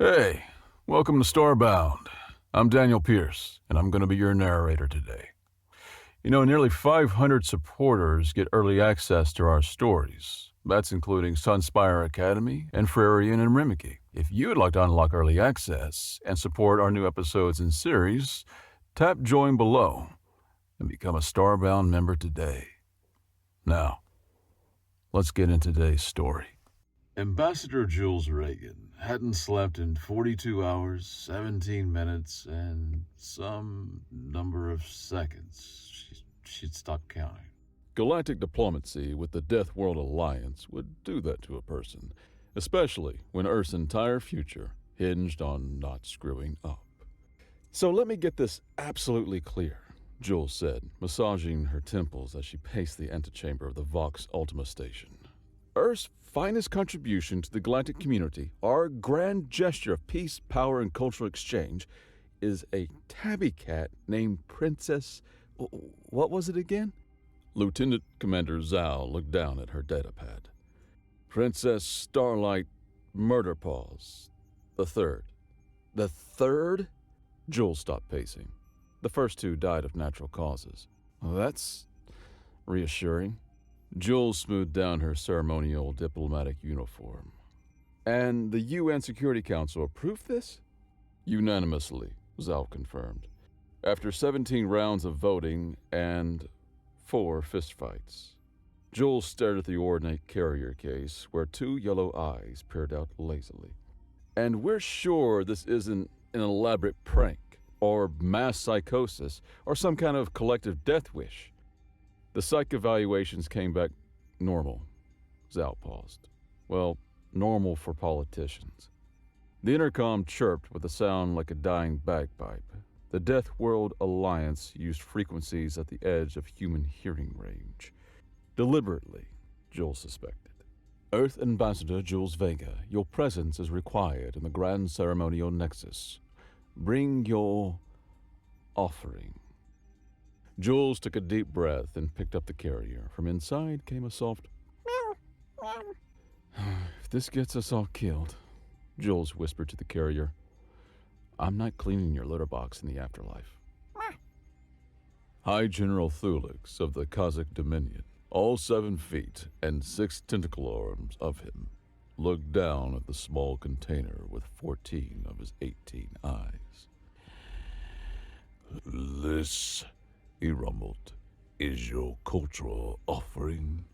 Hey, welcome to Starbound. I'm Daniel Pierce, and I'm going to be your narrator today. You know, nearly 500 supporters get early access to our stories. That's including Sunspire Academy and Frarian and Rimiki. If you'd like to unlock early access and support our new episodes and series, tap join below and become a Starbound member today. Now, let's get into today's story. Ambassador Jules Reagan hadn't slept in 42 hours, 17 minutes, and some number of seconds. She'd stopped counting. Galactic diplomacy with the Deathworld Alliance would do that to a person, especially when Earth's entire future hinged on not screwing up. So let me get this absolutely clear, Jules said, massaging her temples as she paced the antechamber of the Vox Ultima station. Earth's finest contribution to the galactic community, our grand gesture of peace, power, and cultural exchange, is a tabby cat named Princess... What was it again? Lieutenant Commander Zhao looked down at her datapad. Princess Starlight Murderpaws, the third. The third? Jules stopped pacing. The first two died of natural causes. Well, that's reassuring. Jules smoothed down her ceremonial diplomatic uniform. And the UN Security Council approved this? Unanimously, Zhao confirmed. After 17 rounds of voting and 4 fistfights. Jules stared at the ornate carrier case where 2 yellow eyes peered out lazily. And we're sure this isn't an elaborate prank, or mass psychosis, or some kind of collective death wish. The psych evaluations came back normal. Zhao paused. Well, normal for politicians. The intercom chirped with a sound like a dying bagpipe. The Deathworld Alliance used frequencies at the edge of human hearing range. Deliberately, Jules suspected. Earth Ambassador Jules Vega, your presence is required in the Grand Ceremonial Nexus. Bring your offering. Jules took a deep breath and picked up the carrier. From inside came a soft meow. If this gets us all killed, Jules whispered to the carrier, I'm not cleaning your litter box in the afterlife. High General Thulix of the Kazakh Dominion, all 7 feet and 6 tentacle arms of him, looked down at the small container with 14 of his 18 eyes. This, he rumbled, is your cultural offering?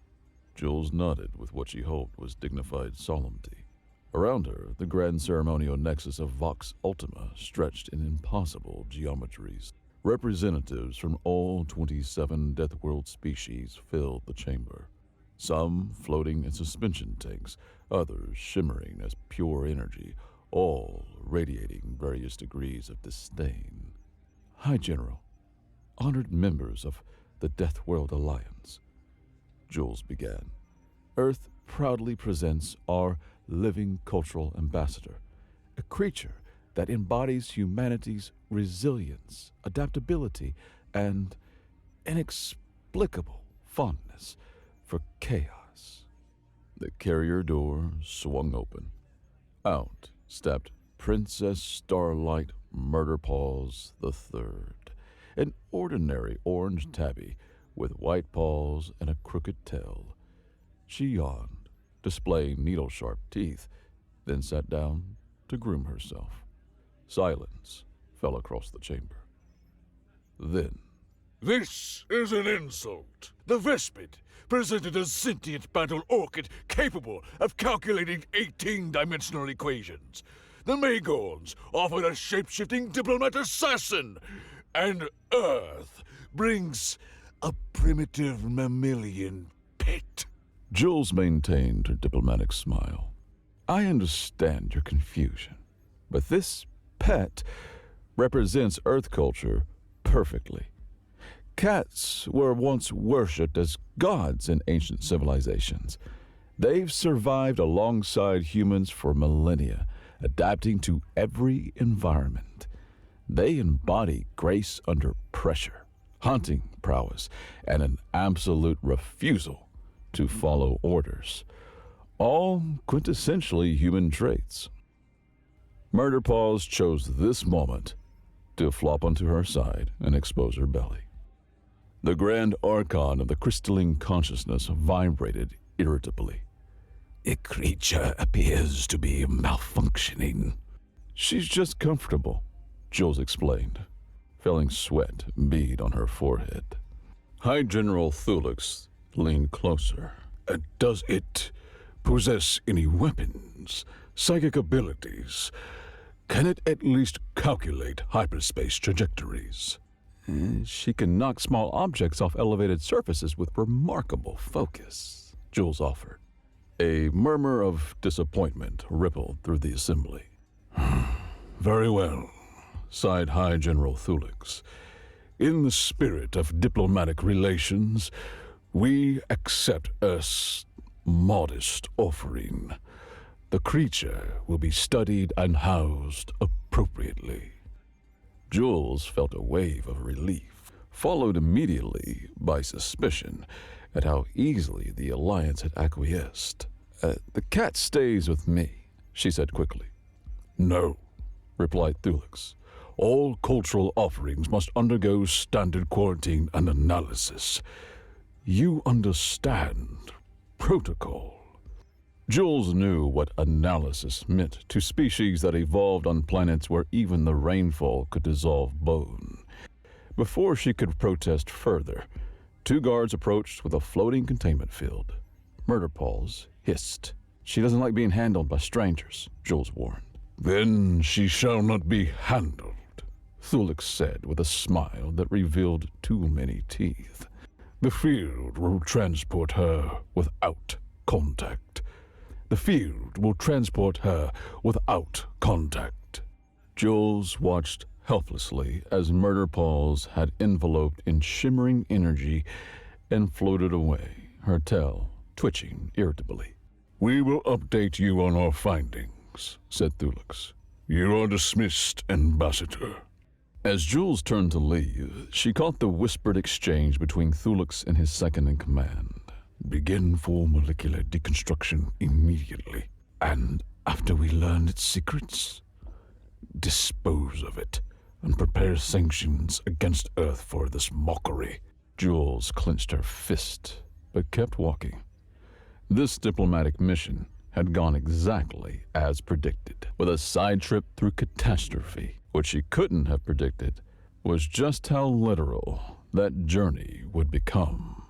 Jules nodded with what she hoped was dignified solemnity. Around her, the grand ceremonial nexus of Vox Ultima stretched in impossible geometries. Representatives from all 27 Deathworld species filled the chamber, some floating in suspension tanks, others shimmering as pure energy, all radiating various degrees of disdain. High General, honored members of the Deathworld Alliance, Jules began. Earth proudly presents our living cultural ambassador, a creature that embodies humanity's resilience, adaptability, and inexplicable fondness for chaos. The carrier door swung open. Out stepped Princess Starlight Murderpaws the Third, an ordinary orange tabby with white paws and a crooked tail. She yawned, displaying needle-sharp teeth, then sat down to groom herself. Silence fell across the chamber. Then, This is an insult. The Vespid presented a sentient battle orchid capable of calculating 18-dimensional equations. The Magorns offered a shape-shifting diplomat assassin. And Earth brings a primitive mammalian pet. Jules maintained her diplomatic smile. I understand your confusion, but this pet represents Earth culture perfectly. Cats were once worshipped as gods in ancient civilizations. They've survived alongside humans for millennia, adapting to every environment. They embody grace under pressure, hunting prowess, and an absolute refusal to follow orders. All quintessentially human traits. Murder Paws chose this moment to flop onto her side and expose her belly. The grand archon of the crystalline consciousness vibrated irritably. The creature appears to be malfunctioning. She's just comfortable, Jules explained, feeling sweat bead on her forehead. High General Thulix leaned closer. Does it possess any weapons, psychic abilities? Can it at least calculate hyperspace trajectories? She can knock small objects off elevated surfaces with remarkable focus, Jules offered. A murmur of disappointment rippled through the assembly. Very well, sighed High General Thulix. In the spirit of diplomatic relations, we accept a modest offering. The creature will be studied and housed appropriately. Jules felt a wave of relief, followed immediately by suspicion at how easily the Alliance had acquiesced. The cat stays with me, she said quickly. No, replied Thulix. All cultural offerings must undergo standard quarantine and analysis. You understand protocol. Jules knew what analysis meant to species that evolved on planets where even the rainfall could dissolve bone. Before she could protest further, two guards approached with a floating containment field. Murder Paws hissed. She doesn't like being handled by strangers, Jules warned. Then she shall not be handled, Thulix said with a smile that revealed too many teeth. The field will transport her without contact. The field will transport her without contact. Jules watched helplessly as Murder Paws had enveloped in shimmering energy and floated away, her tail twitching irritably. We will update you on our findings, said Thulix. You are dismissed, Ambassador. As Jules turned to leave, she caught the whispered exchange between Thulix and his second-in-command. Begin full molecular deconstruction immediately, and after we learn its secrets, dispose of it and prepare sanctions against Earth for this mockery. Jules clenched her fist, but kept walking. This diplomatic mission had gone exactly as predicted, with a side trip through catastrophe. What she couldn't have predicted was just how literal that journey would become.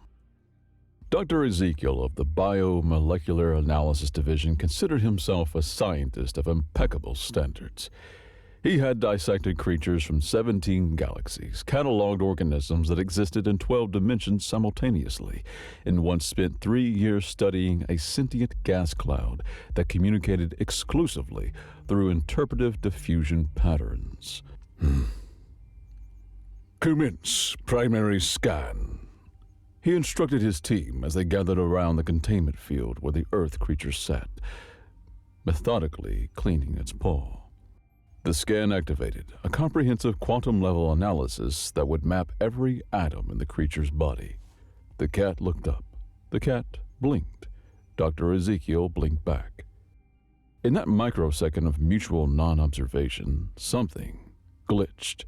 Dr. Ezekiel of the Biomolecular Analysis Division considered himself a scientist of impeccable standards. He had dissected creatures from 17 galaxies, cataloged organisms that existed in 12 dimensions simultaneously, and once spent 3 years studying a sentient gas cloud that communicated exclusively through interpretive diffusion patterns. Commence primary scan. He instructed his team as they gathered around the containment field where the Earth creature sat, methodically cleaning its paw. The scan activated a comprehensive quantum-level analysis that would map every atom in the creature's body. The cat looked up. The cat blinked. Dr. Ezekiel blinked back. In that microsecond of mutual non-observation, something glitched.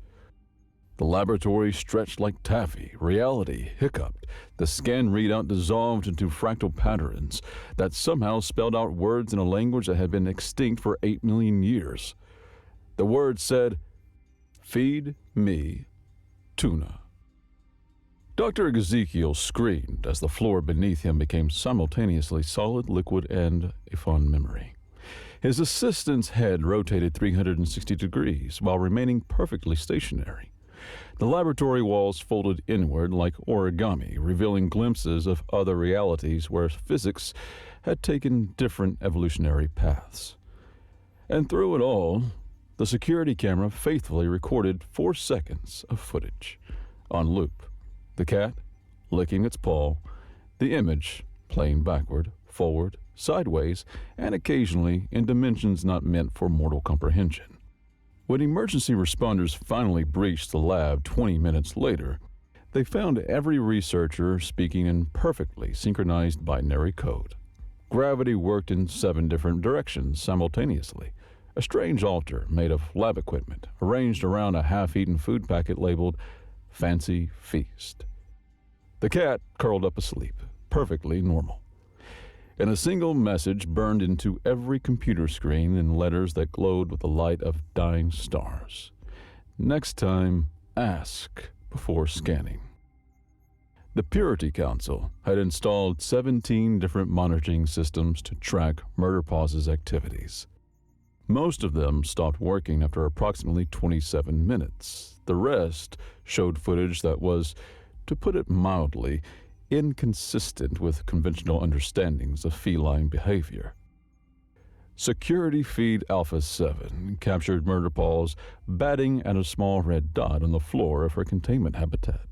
The laboratory stretched like taffy, reality hiccuped, the scan readout dissolved into fractal patterns that somehow spelled out words in a language that had been extinct for 8 million years. The word said, "Feed me tuna." Dr. Ezekiel screamed as the floor beneath him became simultaneously solid, liquid, and a fond memory. His assistant's head rotated 360 degrees while remaining perfectly stationary. The laboratory walls folded inward like origami, revealing glimpses of other realities where physics had taken different evolutionary paths. And through it all, the security camera faithfully recorded 4 seconds of footage, on loop. The cat licking its paw, the image playing backward, forward, sideways, and occasionally in dimensions not meant for mortal comprehension. When emergency responders finally breached the lab 20 minutes later, they found every researcher speaking in perfectly synchronized binary code. Gravity worked in 7 different directions simultaneously, a strange altar made of lab equipment arranged around a half-eaten food packet labeled Fancy Feast. The cat curled up asleep, perfectly normal. And a single message burned into every computer screen in letters that glowed with the light of dying stars. Next time, ask before scanning. The Purity Council had installed 17 different monitoring systems to track Murderpaw's activities. Most of them stopped working after approximately 27 minutes. The rest showed footage that was, to put it mildly, inconsistent with conventional understandings of feline behavior. Security Feed Alpha 7 captured Murderpaw's batting at a small red dot on the floor of her containment habitat.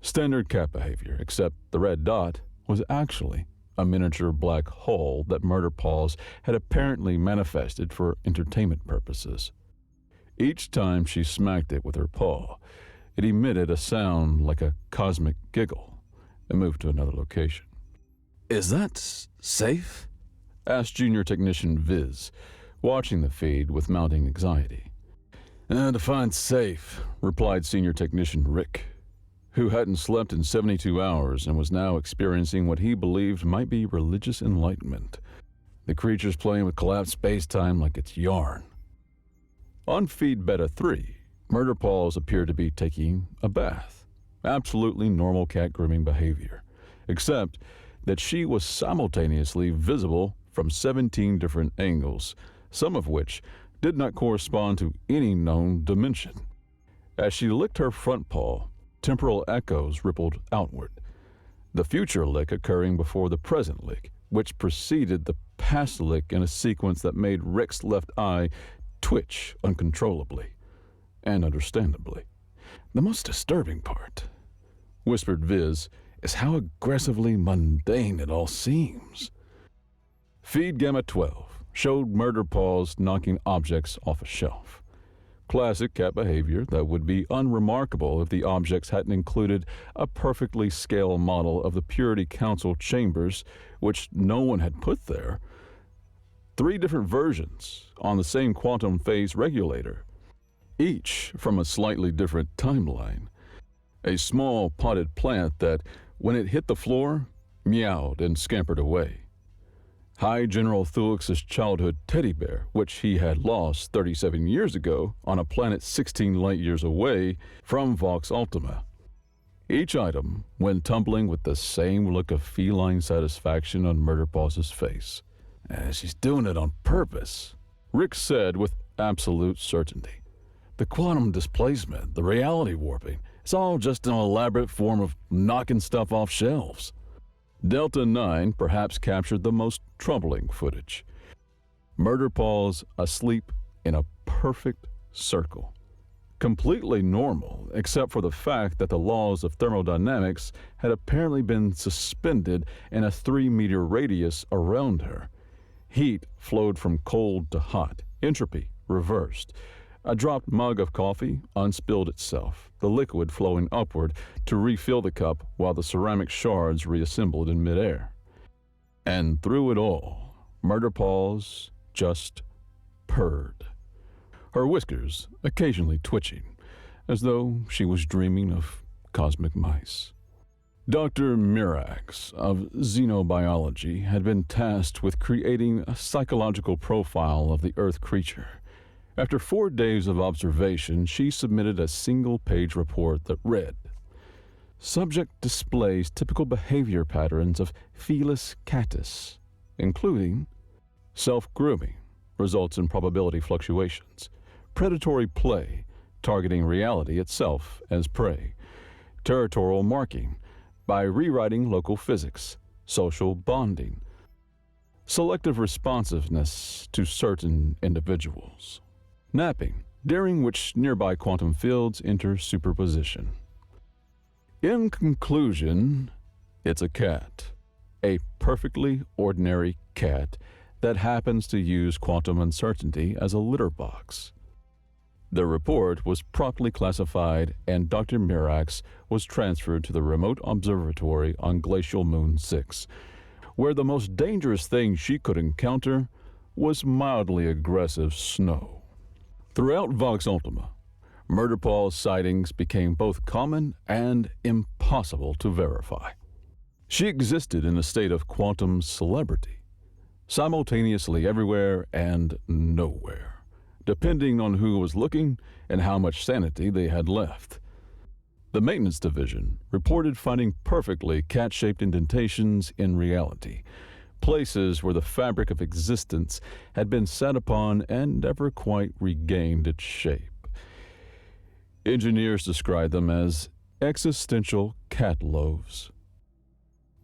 Standard cat behavior, except the red dot was actually a miniature black hole that Murderpaws had apparently manifested for entertainment purposes. Each time she smacked it with her paw, it emitted a sound like a cosmic giggle and moved to another location. "Is that safe?" asked Junior Technician Viz, watching the feed with mounting anxiety. "Define safe," replied Senior Technician Rick, who hadn't slept in 72 hours and was now experiencing what he believed might be religious enlightenment. "The creature's playing with collapsed space-time like it's yarn." On Feed Beta 3, Murderpaws appeared to be taking a bath. Absolutely normal cat grooming behavior, except that she was simultaneously visible from 17 different angles, some of which did not correspond to any known dimension. As she licked her front paw, temporal echoes rippled outward, the future lick occurring before the present lick, which preceded the past lick in a sequence that made Rick's left eye twitch uncontrollably, and understandably. "The most disturbing part," whispered Viz, "is how aggressively mundane it all seems." Feed Gamma 12 showed Murderpaws knocking objects off a shelf. Classic cat behavior that would be unremarkable if the objects hadn't included a perfectly scale model of the Purity Council chambers, which no one had put there. 3 different versions on the same quantum phase regulator, each from a slightly different timeline. A small potted plant that, when it hit the floor, meowed and scampered away. High General Thulix's childhood teddy bear, which he had lost 37 years ago on a planet 16 light-years away from Vox Ultima. Each item went tumbling with the same look of feline satisfaction on Murderpaw's face. "She's doing it on purpose," Rick said with absolute certainty. "The quantum displacement, the reality warping, it's all just an elaborate form of knocking stuff off shelves." Delta 9 perhaps captured the most troubling footage. Murderpaws asleep in a perfect circle. Completely normal, except for the fact that the laws of thermodynamics had apparently been suspended in a 3-meter radius around her. Heat flowed from cold to hot, entropy reversed. A dropped mug of coffee unspilled itself, the liquid flowing upward to refill the cup while the ceramic shards reassembled in midair. And through it all, Murderpaws just purred, her whiskers occasionally twitching, as though she was dreaming of cosmic mice. Dr. Mirax of xenobiology had been tasked with creating a psychological profile of the Earth creature. After 4 days of observation, she submitted a single-page report that read, "Subject displays typical behavior patterns of Felis catus, including self-grooming, results in probability fluctuations, predatory play, targeting reality itself as prey, territorial marking, by rewriting local physics, social bonding, selective responsiveness to certain individuals, napping, during which nearby quantum fields enter superposition. In conclusion, it's a cat, a perfectly ordinary cat that happens to use quantum uncertainty as a litter box." The report was promptly classified, and Dr. Mirax was transferred to the remote observatory on Glacial Moon 6, where the most dangerous thing she could encounter was mildly aggressive snow. Throughout Vox Ultima, Murder Paul's sightings became both common and impossible to verify. She existed in a state of quantum celebrity, simultaneously everywhere and nowhere, depending on who was looking and how much sanity they had left. The maintenance division reported finding perfectly cat-shaped indentations in reality, places where the fabric of existence had been set upon and never quite regained its shape. Engineers describe them as existential cat loaves.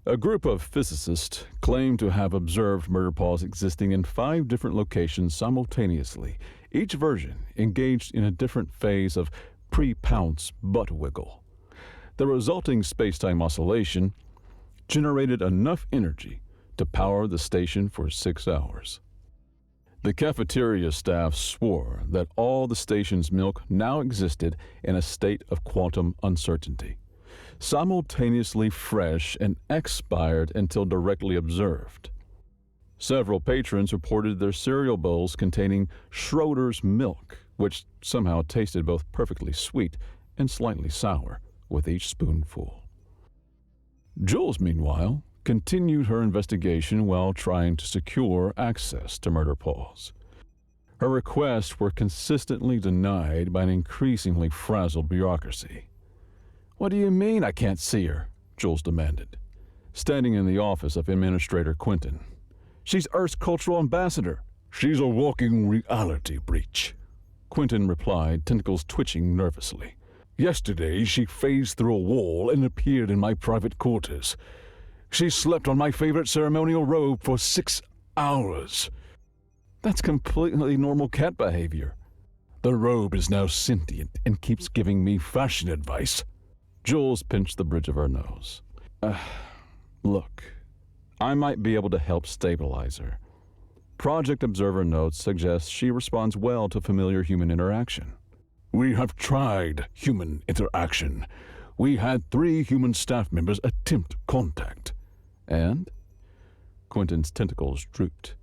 A group of physicists claim to have observed murder paws existing in 5 different locations simultaneously, each version engaged in a different phase of pre-pounce butt wiggle. The resulting space-time oscillation generated enough energy to power the station for 6 hours. The cafeteria staff swore that all the station's milk now existed in a state of quantum uncertainty, simultaneously fresh and expired until directly observed. Several patrons reported their cereal bowls containing Schroeder's milk, which somehow tasted both perfectly sweet and slightly sour with each spoonful. Jules, meanwhile, continued her investigation while trying to secure access to Murder Paws. Her requests were consistently denied by an increasingly frazzled bureaucracy. "What do you mean I can't see her?" Jules demanded, standing in the office of Administrator Quentin. "She's Earth's cultural ambassador." "She's a walking reality breach," Quentin replied, tentacles twitching nervously. "Yesterday she phased through a wall and appeared in my private quarters. She slept on my favorite ceremonial robe for 6 hours. That's completely normal cat behavior. The robe is now sentient and keeps giving me fashion advice." Jules pinched the bridge of her nose. Look, I might be able to help stabilize her. Project Observer notes suggest she responds well to familiar human interaction. "We have tried human interaction. We had 3 human staff members attempt contact." "And?" Quentin's tentacles drooped.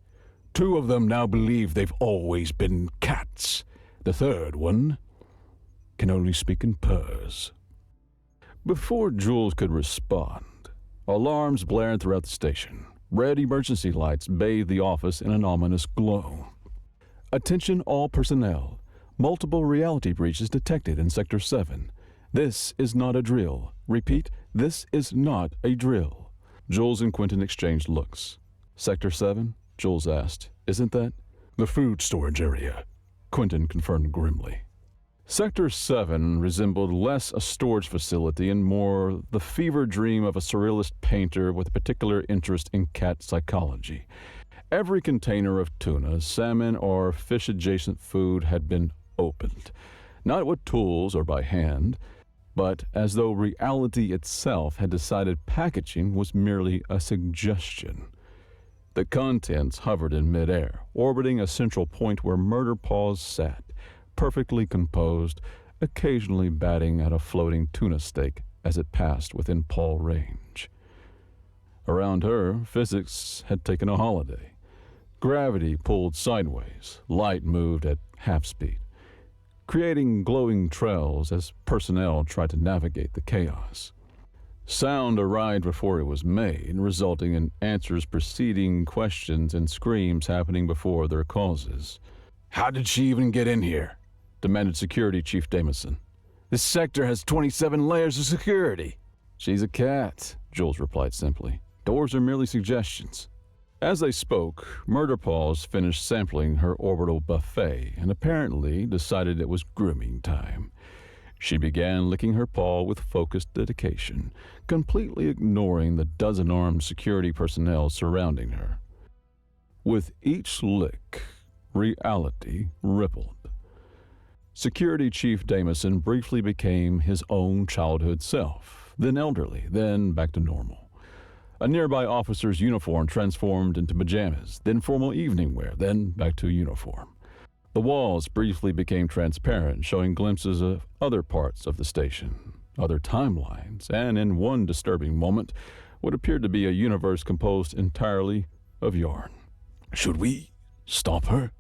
2 of them now believe they've always been cats. The 3rd one can only speak in purrs." Before Jules could respond, alarms blared throughout the station. Red emergency lights bathed the office in an ominous glow. "Attention all personnel. Multiple reality breaches detected in Sector 7. This is not a drill. Repeat, this is not a drill." Jules and Quentin exchanged looks. "Sector 7?" Jules asked. "Isn't that?" "The food storage area," Quentin confirmed grimly. Sector 7 resembled less a storage facility and more the fever dream of a surrealist painter with a particular interest in cat psychology. Every container of tuna, salmon, or fish-adjacent food had been opened, not with tools or by hand, but as though reality itself had decided packaging was merely a suggestion. The contents hovered in midair, orbiting a central point where Murder Paws sat, perfectly composed, occasionally batting at a floating tuna steak as it passed within paw range. Around her, physics had taken a holiday. Gravity pulled sideways, light moved at half speed, creating glowing trails as personnel tried to navigate the chaos. Sound arrived before it was made, resulting in answers preceding questions and screams happening before their causes. "How did she even get in here?" demanded Security Chief Damison. "This sector has 27 layers of security." "She's a cat," Jules replied simply. "Doors are merely suggestions." As they spoke, Murder Paws finished sampling her orbital buffet and apparently decided it was grooming time. She began licking her paw with focused dedication, completely ignoring the dozen-armed security personnel surrounding her. With each lick, reality rippled. Security Chief Damison briefly became his own childhood self, then elderly, then back to normal. A nearby officer's uniform transformed into pajamas, then formal evening wear, then back to uniform. The walls briefly became transparent, showing glimpses of other parts of the station, other timelines, and in one disturbing moment, what appeared to be a universe composed entirely of yarn. "Should we Stop her?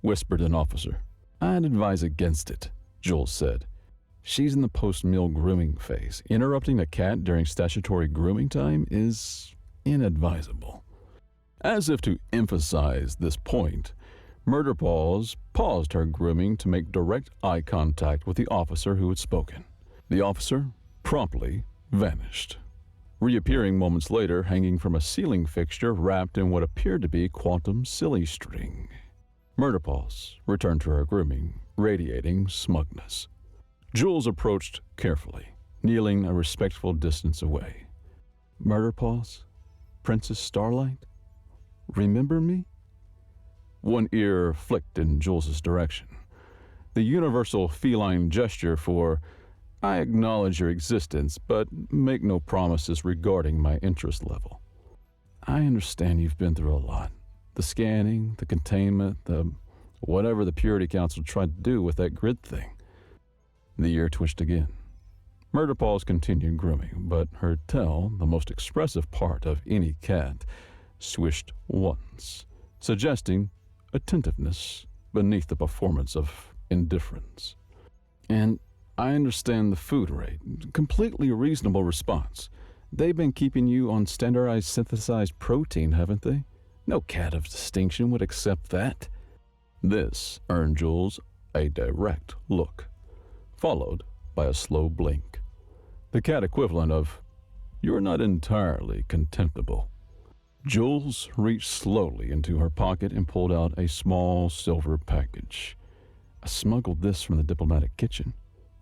Whispered an officer. I'd advise against it, Jules said. She's in the post-meal grooming phase. Interrupting a cat during statutory grooming time is inadvisable. As if to emphasize this point, Murder Paws paused her grooming to make direct eye contact with the officer who had spoken. The officer promptly vanished, reappearing moments later hanging from a ceiling fixture wrapped in what appeared to be quantum silly string. Murder Paws returned to her grooming, radiating smugness. Jules approached carefully, kneeling a respectful distance away. Murder Paws? Princess Starlight? Remember me? One ear flicked in Jules's direction. The universal feline gesture for, I acknowledge your existence, but make no promises regarding my interest level. I understand you've been through a lot. The scanning, the containment, the whatever the Purity Council tried to do with that grid thing. The ear twitched again. Murder Paws continued grooming, but her tail, the most expressive part of any cat, swished once, suggesting attentiveness beneath the performance of indifference. And I understand the food rate. Completely reasonable response. They've been keeping you on standardized synthesized protein, haven't they? No cat of distinction would accept that. This earned Jules a direct look, followed by a slow blink. The cat equivalent of, you're not entirely contemptible. Jules reached slowly into her pocket and pulled out a small silver package. I smuggled this from the diplomatic kitchen.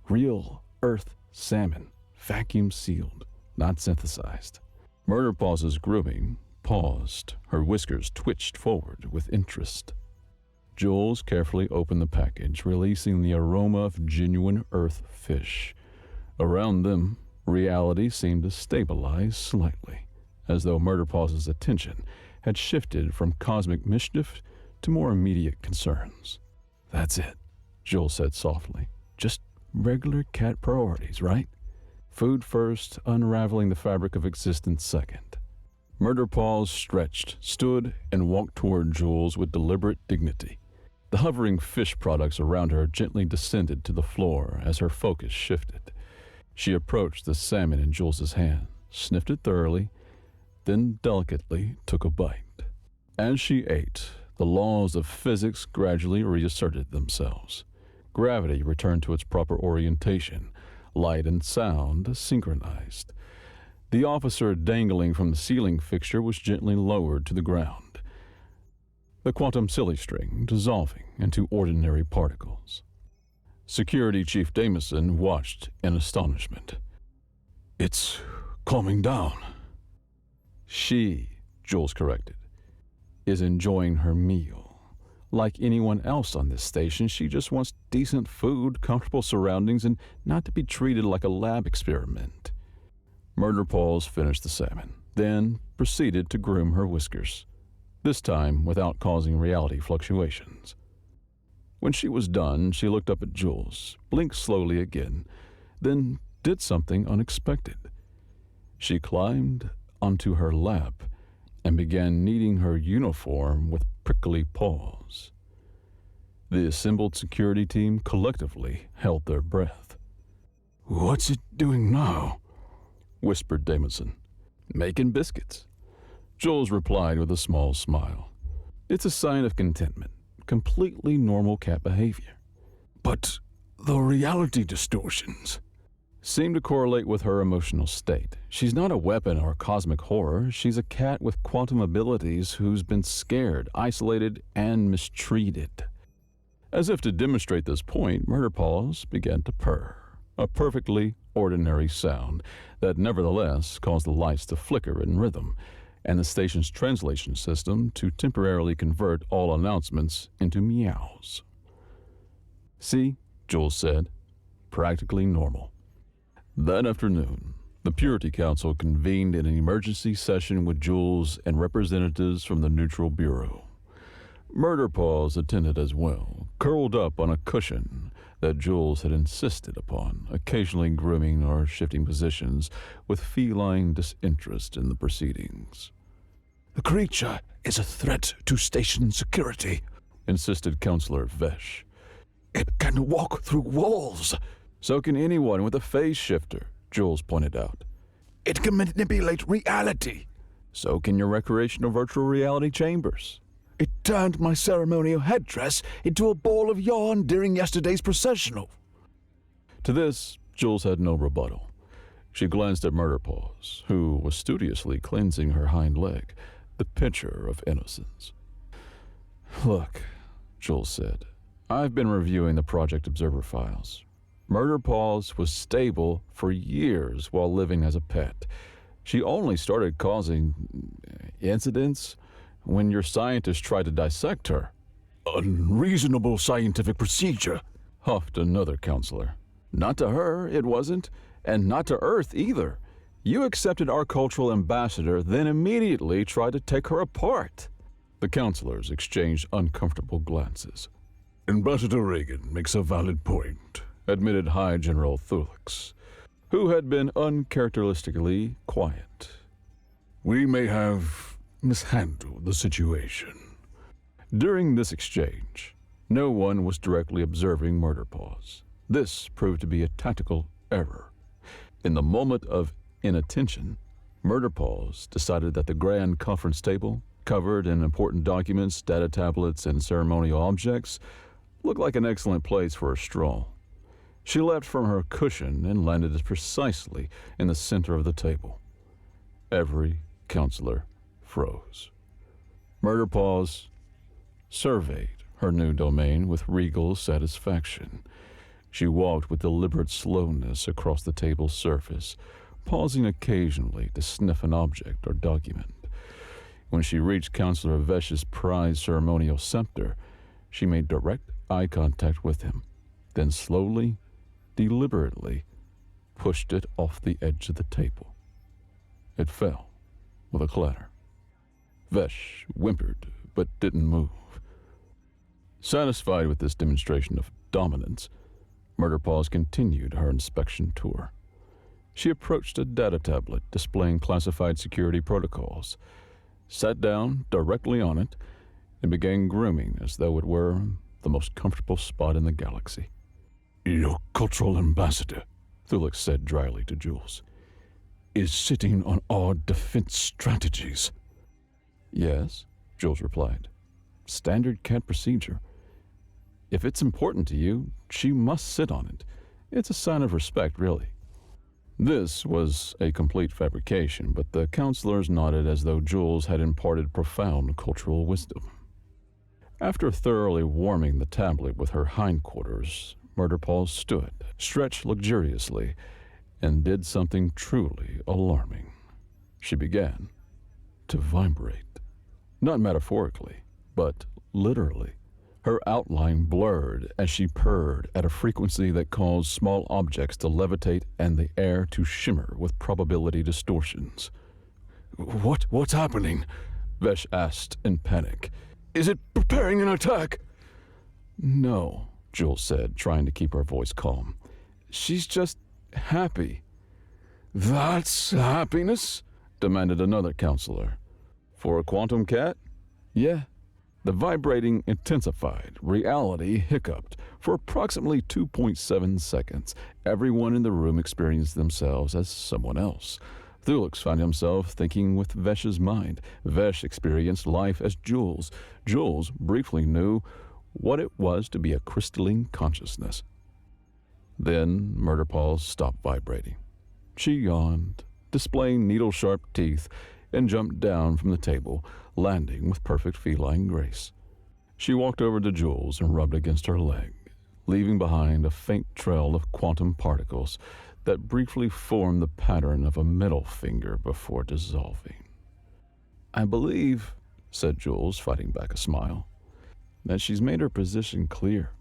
Real earth salmon, vacuum sealed, not synthesized. Murder Paws' grooming paused. Her whiskers twitched forward with interest. Jules carefully opened the package, releasing the aroma of genuine earth fish. Around them, reality seemed to stabilize slightly, as though Murder Paws' attention had shifted from cosmic mischief to more immediate concerns. That's it, Jules said softly. Just regular cat priorities, right? Food first, unraveling the fabric of existence second. Murder Paws stretched, stood, and walked toward Jules with deliberate dignity. The hovering fish products around her gently descended to the floor as her focus shifted. She approached the salmon in Jules's hand, sniffed it thoroughly, then delicately took a bite. As she ate, the laws of physics gradually reasserted themselves. Gravity returned to its proper orientation, light and sound synchronized. The officer dangling from the ceiling fixture was gently lowered to the ground, the quantum silly string dissolving into ordinary particles. Security Chief Damison watched in astonishment. It's calming down. She, Jules corrected, is enjoying her meal. Like anyone else on this station, she just wants decent food, comfortable surroundings, and not to be treated like a lab experiment. Murder Paws finished the salmon, then proceeded to groom her whiskers, this time without causing reality fluctuations. When she was done, she looked up at Jules, blinked slowly again, then did something unexpected. She climbed onto her lap and began kneading her uniform with prickly paws. The assembled security team collectively held their breath. What's it doing now? Whispered Damison. Making biscuits. Jules replied with a small smile. It's a sign of contentment, completely normal cat behavior. But the reality distortions seem to correlate with her emotional state. She's not a weapon or cosmic horror. She's a cat with quantum abilities who's been scared, isolated, and mistreated. As if to demonstrate this point, Murder Paws began to purr, a perfectly ordinary sound that nevertheless caused the lights to flicker in rhythm, and the station's translation system to temporarily convert all announcements into meows. See, Jules said, practically normal. That afternoon, the Purity Council convened in an emergency session with Jules and representatives from the Neutral Bureau. Murder Paws attended as well, curled up on a cushion that Jules had insisted upon, occasionally grooming or shifting positions with feline disinterest in the proceedings. The creature is a threat to station security, insisted Counselor Vesh. It can walk through walls. So can anyone with a phase shifter, Jules pointed out. It can manipulate reality. So can your recreational virtual reality chambers. It turned my ceremonial headdress into a ball of yarn during yesterday's processional. To this, Jules had no rebuttal. She glanced at Murderpaws, who was studiously cleansing her hind leg, the picture of innocence. Look, Jules said, I've been reviewing the Project Observer files. Murderpaws was stable for years while living as a pet. She only started causing incidents when your scientists tried to dissect her. Unreasonable scientific procedure, huffed another counselor. Not to her, it wasn't, and not to Earth either. You accepted our cultural ambassador, then immediately tried to take her apart. The counselors exchanged uncomfortable glances. Ambassador Reagan makes a valid point, admitted High General Thulix, who had been uncharacteristically quiet. We may have mishandled the situation. During this exchange, no one was directly observing Murderpaws. This proved to be a tactical error. In the moment of inattention, Murderpaws decided that the grand conference table, covered in important documents, data tablets, and ceremonial objects, looked like an excellent place for a stroll. She leapt from her cushion and landed precisely in the center of the table. Every counselor froze. Murderpaws surveyed her new domain with regal satisfaction. She walked with deliberate slowness across the table's surface, pausing occasionally to sniff an object or document. When she reached Counselor Vesh's prized ceremonial scepter, she made direct eye contact with him, then slowly, deliberately, pushed it off the edge of the table. It fell with a clatter. Vesh whimpered, but didn't move. Satisfied with this demonstration of dominance, Murderpaws continued her inspection tour. She approached a data tablet displaying classified security protocols, sat down directly on it, and began grooming as though it were the most comfortable spot in the galaxy. Your cultural ambassador, Thulix said dryly to Jules, is sitting on our defense strategies. Yes, Jules replied. Standard CAT procedure. If it's important to you, she must sit on it. It's a sign of respect, really. This was a complete fabrication, but the counselors nodded as though Jules had imparted profound cultural wisdom. After thoroughly warming the tablet with her hindquarters, Murderpaws stood, stretched luxuriously, and did something truly alarming. She began to vibrate. Not metaphorically, but literally. Her outline blurred as she purred at a frequency that caused small objects to levitate and the air to shimmer with probability distortions. What's happening? Vesh asked in panic. Is it preparing an attack? No, Jules said, trying to keep her voice calm. She's just happy. That's happiness? Demanded another counselor. For a quantum cat? Yeah. The vibrating intensified, reality hiccuped. For approximately 2.7 seconds, everyone in the room experienced themselves as someone else. Thulix found himself thinking with Vesh's mind. Vesh experienced life as Jules. Jules briefly knew what it was to be a crystalline consciousness. Then Murderpaws stopped vibrating. She yawned, displaying needle-sharp teeth, and jumped down from the table, landing with perfect feline grace. She walked over to Jules and rubbed against her leg, leaving behind a faint trail of quantum particles that briefly formed the pattern of a middle finger before dissolving. I believe, said Jules, fighting back a smile, that she's made her position clear.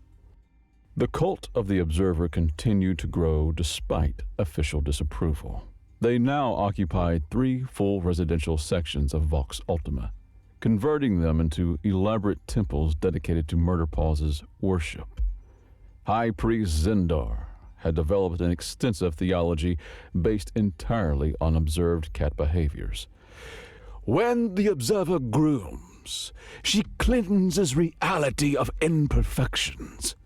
The cult of the Observer continued to grow despite official disapproval. They now occupied 3 full residential sections of Vox Ultima, converting them into elaborate temples dedicated to Murderpaws' worship. High Priest Zendar had developed an extensive theology based entirely on observed cat behaviors. When the observer grooms, she cleanses reality of imperfections.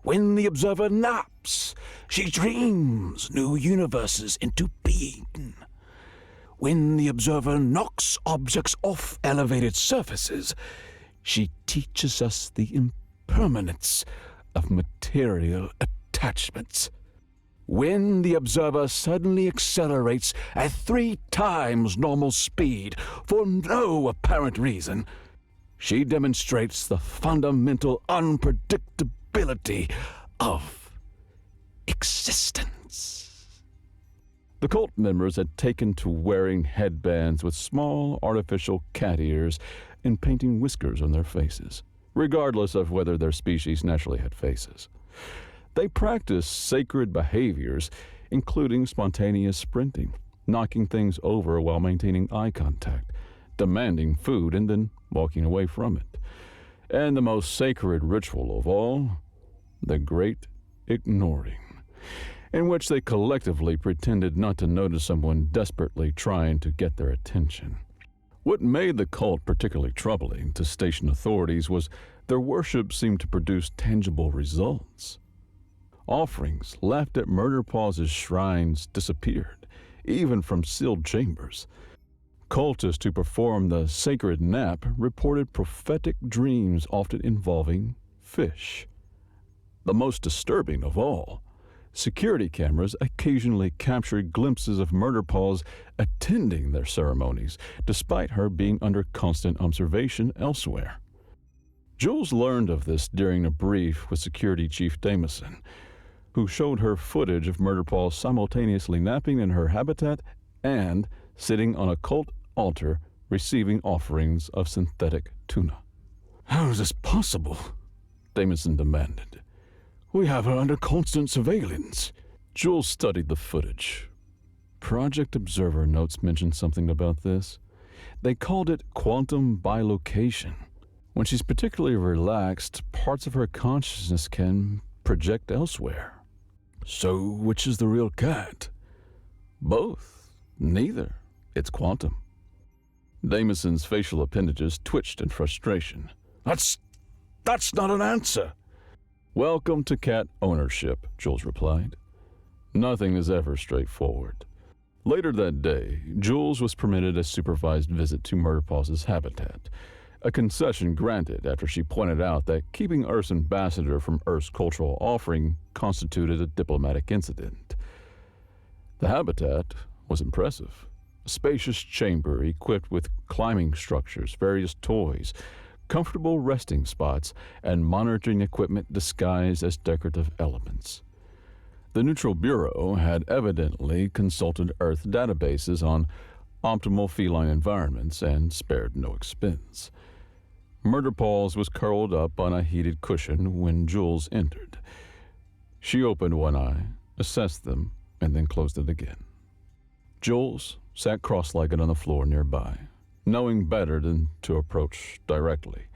When the observer naps, she dreams new universes into being. When the observer knocks objects off elevated surfaces, she teaches us the impermanence of material attachments. When the observer suddenly accelerates at 3 times normal speed for no apparent reason, she demonstrates the fundamental unpredictability of existence. The cult members had taken to wearing headbands with small artificial cat ears and painting whiskers on their faces, regardless of whether their species naturally had faces. They practiced sacred behaviors, including spontaneous sprinting, knocking things over while maintaining eye contact, demanding food and then walking away from it. And the most sacred ritual of all, the Great Ignoring, in which they collectively pretended not to notice someone desperately trying to get their attention. What made the cult particularly troubling to station authorities was their worship seemed to produce tangible results. Offerings left at Murder Paus's shrines disappeared, even from sealed chambers. Cultists who performed the sacred nap reported prophetic dreams often involving fish. The most disturbing of all, security cameras occasionally captured glimpses of Murder Paws attending their ceremonies, despite her being under constant observation elsewhere. Jules learned of this during a brief with Security Chief Damison, who showed her footage of Murder Paws simultaneously napping in her habitat and sitting on a cult altar receiving offerings of synthetic tuna. How is this possible? Damison demanded. We have her under constant surveillance. Jules studied the footage. Project Observer notes mentioned something about this. They called it quantum bilocation. When she's particularly relaxed, parts of her consciousness can project elsewhere. So, which is the real cat? Both. Neither. It's quantum. Damison's facial appendages twitched in frustration. That's not an answer. Welcome to cat ownership, Jules replied. Nothing is ever straightforward. Later that day, Jules was permitted a supervised visit to Murder Paws' habitat, a concession granted after she pointed out that keeping Earth's ambassador from Earth's cultural offering constituted a diplomatic incident. The habitat was impressive. A spacious chamber equipped with climbing structures, various toys, comfortable resting spots, and monitoring equipment disguised as decorative elements. The Neutral Bureau had evidently consulted Earth databases on optimal feline environments and spared no expense. Murder Paws was curled up on a heated cushion when Jules entered. She opened one eye, assessed them, and then closed it again. Jules sat cross-legged on the floor nearby, knowing better than to approach directly.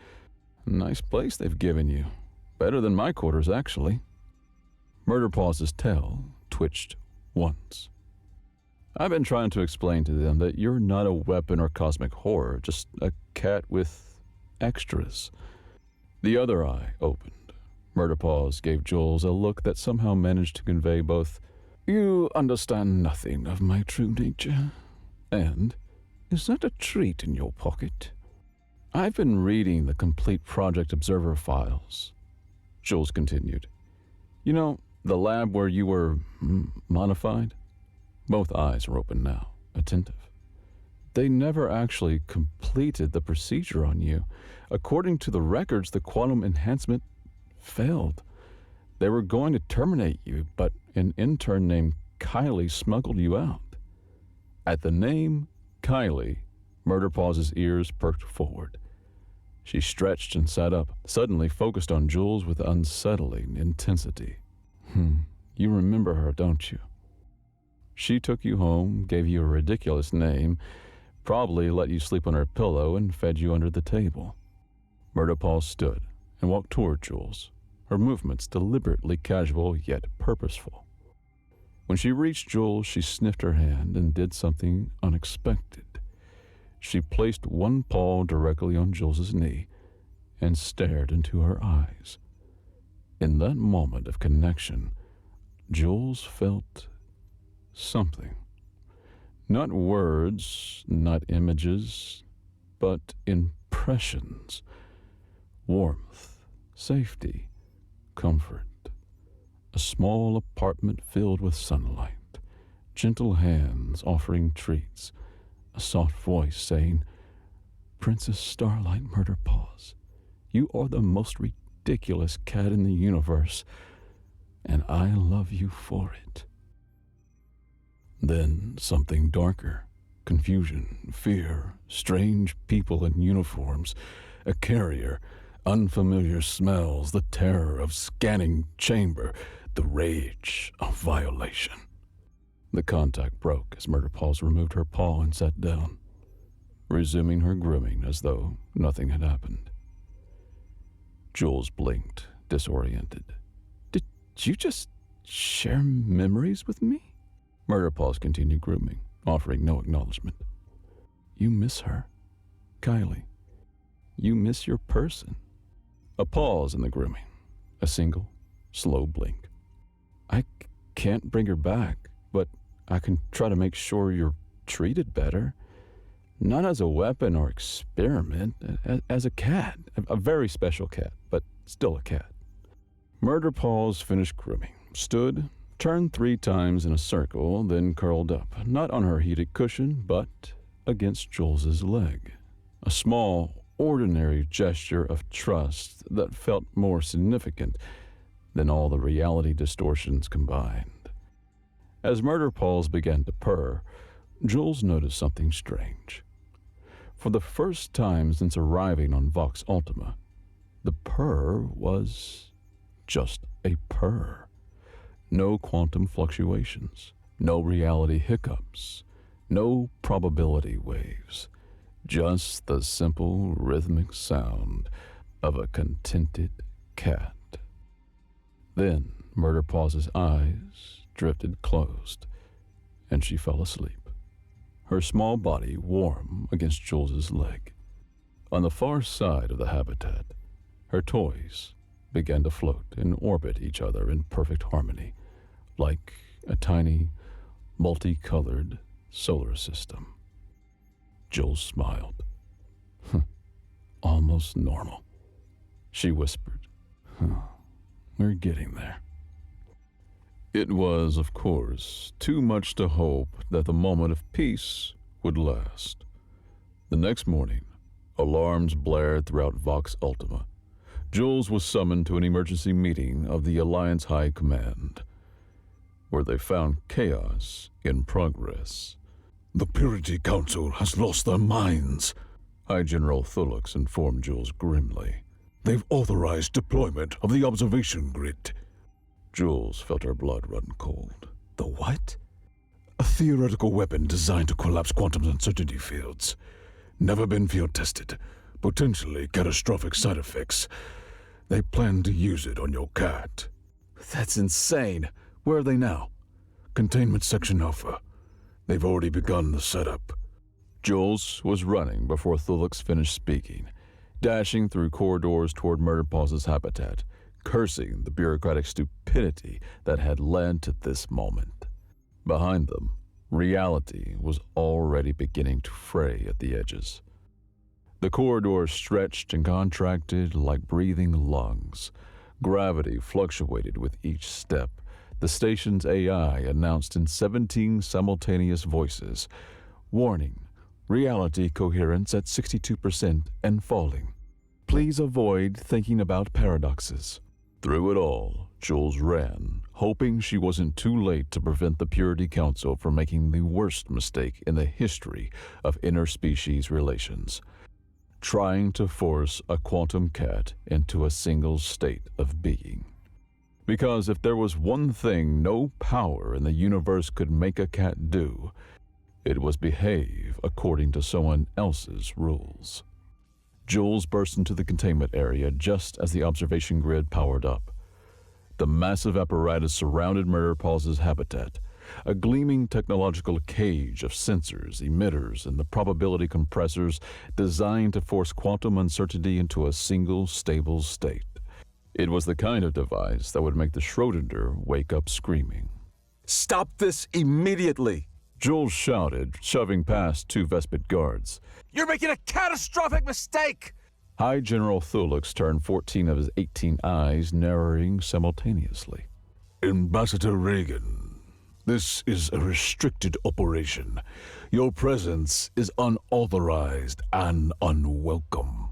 Nice place they've given you. Better than my quarters, actually. Murder Paws' tail twitched once. I've been trying to explain to them that you're not a weapon or cosmic horror, just a cat with extras. The other eye opened. Murder Paws gave Jules a look that somehow managed to convey both, "You understand nothing of my true nature," and, "Is that a treat in your pocket?" I've been reading the complete Project Observer files, Jules continued. You know, the lab where you were modified? Both eyes were open now, attentive. They never actually completed the procedure on you. According to the records, the quantum enhancement failed. They were going to terminate you, but an intern named Kylie smuggled you out. At the name Kylie, Murder Paws' ears perked forward. She stretched and sat up, suddenly focused on Jules with unsettling intensity. You remember her, don't you? She took you home, gave you a ridiculous name, probably let you sleep on her pillow, and fed you under the table. Murder Paws stood and walked toward Jules, her movements deliberately casual yet purposeful. When she reached Jules, she sniffed her hand and did something unexpected. She placed one paw directly on Jules's knee and stared into her eyes. In that moment of connection, Jules felt something. Not words, not images, but impressions. Warmth, safety, comfort. A small apartment filled with sunlight, gentle hands offering treats, a soft voice saying, "Princess Starlight Murderpaws, you are the most ridiculous cat in the universe, and I love you for it." Then something darker. Confusion, fear, strange people in uniforms, a carrier, unfamiliar smells, the terror of scanning chamber, the rage of violation. The contact broke as Murderpaws removed her paw and sat down, resuming her grooming as though nothing had happened. Jules blinked, disoriented. "Did you just share memories with me?" Murderpaws continued grooming, offering no acknowledgement. "You miss her, Kylie. You miss your person." A pause in the grooming, a single, slow blink. "I can't bring her back, but I can try to make sure you're treated better. Not as a weapon or experiment, as a cat. A very special cat, but still a cat." Murderpaws finished grooming, stood, turned 3 times in a circle, then curled up, not on her heated cushion, but against Jules's leg. A small, ordinary gesture of trust that felt more significant than all the reality distortions combined. As Murderpaws began to purr, Jules noticed something strange. For the first time since arriving on Vox Ultima, the purr was just a purr. No quantum fluctuations, no reality hiccups, no probability waves, just the simple rhythmic sound of a contented cat. Then Murderpaw's eyes drifted closed, and she fell asleep, her small body warm against Jules's leg. On the far side of the habitat, her toys began to float and orbit each other in perfect harmony, like a tiny, multicolored solar system. Jules smiled. "Almost normal," she whispered. "We're getting there." It was, of course, too much to hope that the moment of peace would last. The next morning, alarms blared throughout Vox Ultima. Jules was summoned to an emergency meeting of the Alliance High Command, where they found chaos in progress. "The Purity Council has lost their minds," High General Thulux informed Jules grimly. "They've authorized deployment of the observation grid." Jules felt her blood run cold. "The what?" "A theoretical weapon designed to collapse quantum uncertainty fields. Never been field tested. Potentially catastrophic side effects. They plan to use it on your cat." That's insane. Where are they now? Containment Section Alpha. They've already begun the setup. Jules was running before Thulux finished speaking, dashing through corridors toward Murderpaw's habitat, cursing the bureaucratic stupidity that had led to this moment. Behind them, reality was already beginning to fray at the edges. The corridors stretched and contracted like breathing lungs. Gravity fluctuated with each step. The station's AI announced in 17 simultaneous voices, "Warning, reality coherence at 62% and falling. Please avoid thinking about paradoxes." Through it all, Jules ran, hoping she wasn't too late to prevent the Purity Council from making the worst mistake in the history of interspecies relations, trying to force a quantum cat into a single state of being. Because if there was one thing no power in the universe could make a cat do, it was behave according to someone else's rules. Jules burst into the containment area just as the observation grid powered up. The massive apparatus surrounded Murderpaw's habitat, a gleaming technological cage of sensors, emitters, and the probability compressors designed to force quantum uncertainty into a single, stable state. It was the kind of device that would make the Schrodinger wake up screaming. Stop this immediately! Jules shouted, shoving past two Vespid guards. You're making a catastrophic mistake! High General Thulux turned 14 of his 18 eyes, narrowing simultaneously. Ambassador Reagan, this is a restricted operation. Your presence is unauthorized and unwelcome.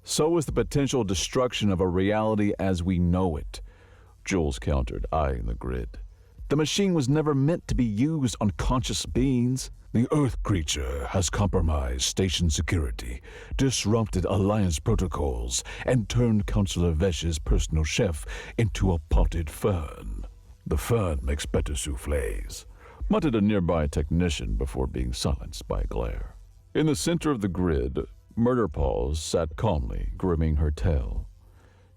So is the potential destruction of a reality as we know it, Jules countered, eyeing the grid. The machine was never meant to be used on conscious beings. The Earth creature has compromised station security, disrupted Alliance protocols, and turned Counselor Vesh's personal chef into a potted fern. The fern makes better soufflés, muttered a nearby technician before being silenced by a glare. In the center of the grid, Murder Paws sat calmly, grooming her tail,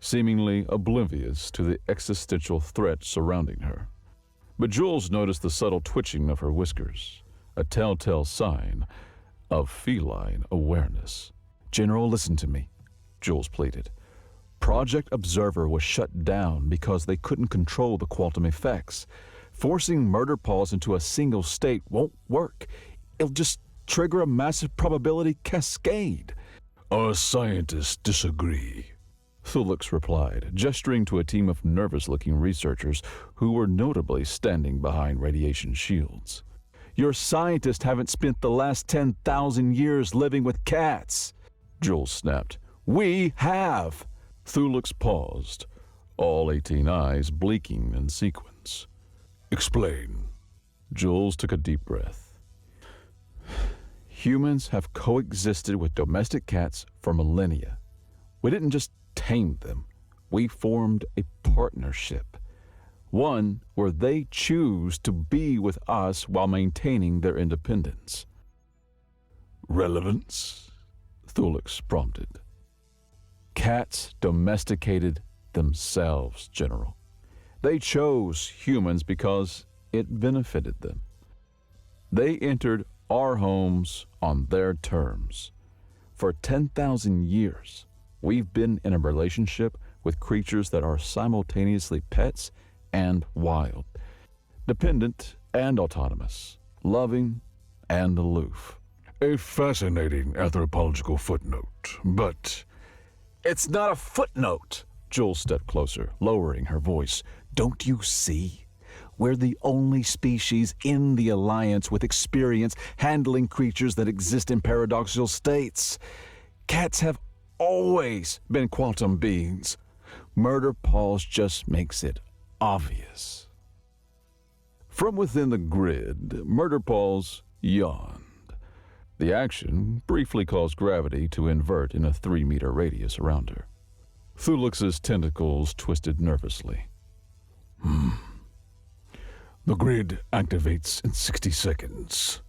seemingly oblivious to the existential threat surrounding her. But Jules noticed the subtle twitching of her whiskers, a telltale sign of feline awareness. General, listen to me, Jules pleaded. Project Observer was shut down because they couldn't control the quantum effects. Forcing Murder Paws into a single state won't work. It'll just trigger a massive probability cascade. Our scientists disagree, Thulux replied, gesturing to a team of nervous-looking researchers who were notably standing behind radiation shields. Your scientists haven't spent the last 10,000 years living with cats, Jules snapped. We have. Thulux paused, all 18 eyes blinking in sequence. Explain. Jules took a deep breath. Humans have coexisted with domestic cats for millennia. We didn't just tame them. We formed a partnership. One where they choose to be with us while maintaining their independence. Relevance? Thulux prompted. Cats domesticated themselves, General. They chose humans because it benefited them. They entered our homes on their terms. For 10,000 years, we've been in a relationship with creatures that are simultaneously pets and wild, dependent and autonomous, loving and aloof. A fascinating anthropological footnote, but... It's not a footnote. Jules stepped closer, lowering her voice. Don't you see? We're the only species in the Alliance with experience handling creatures that exist in paradoxical states. Cats have always been quantum beings. Murder Paws just makes it obvious. From within the grid, Murder Paws yawned. The action briefly caused gravity to invert in a 3-meter radius around her. Thulux's tentacles twisted nervously. The grid activates in 60 seconds.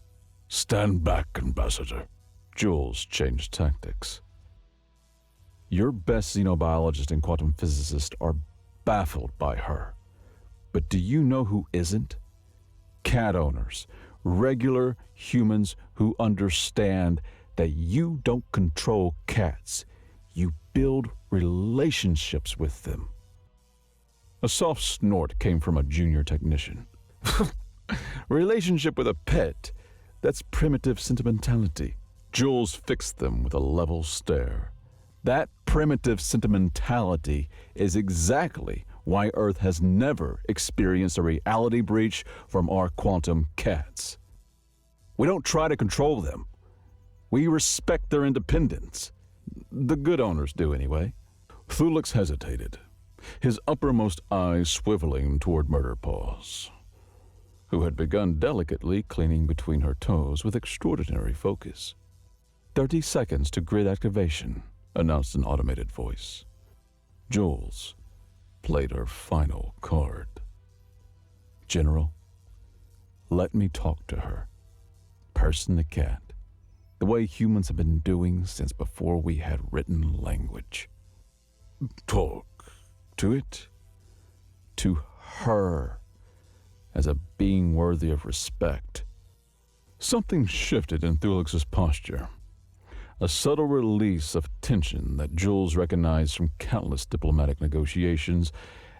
Stand back, Ambassador. Jules changed tactics. Your best xenobiologist and quantum physicist are baffled by her. But do you know who isn't? Cat owners. Regular humans who understand that you don't control cats. You build relationships with them. A soft snort came from a junior technician. Relationship with a pet? That's primitive sentimentality. Jules fixed them with a level stare. That primitive sentimentality is exactly why Earth has never experienced a reality breach from our quantum cats. We don't try to control them. We respect their independence. The good owners do, anyway. Thulux hesitated, his uppermost eyes swiveling toward Murder Paws, who had begun delicately cleaning between her toes with extraordinary focus. 30 seconds to grid activation, announced an automated voice. Jules played her final card. General, let me talk to her. Person to cat. The way humans have been doing since before we had written language. Talk to it? To her. as a being worthy of respect. Something shifted in Thulix's posture, a subtle release of tension that Jules recognized from countless diplomatic negotiations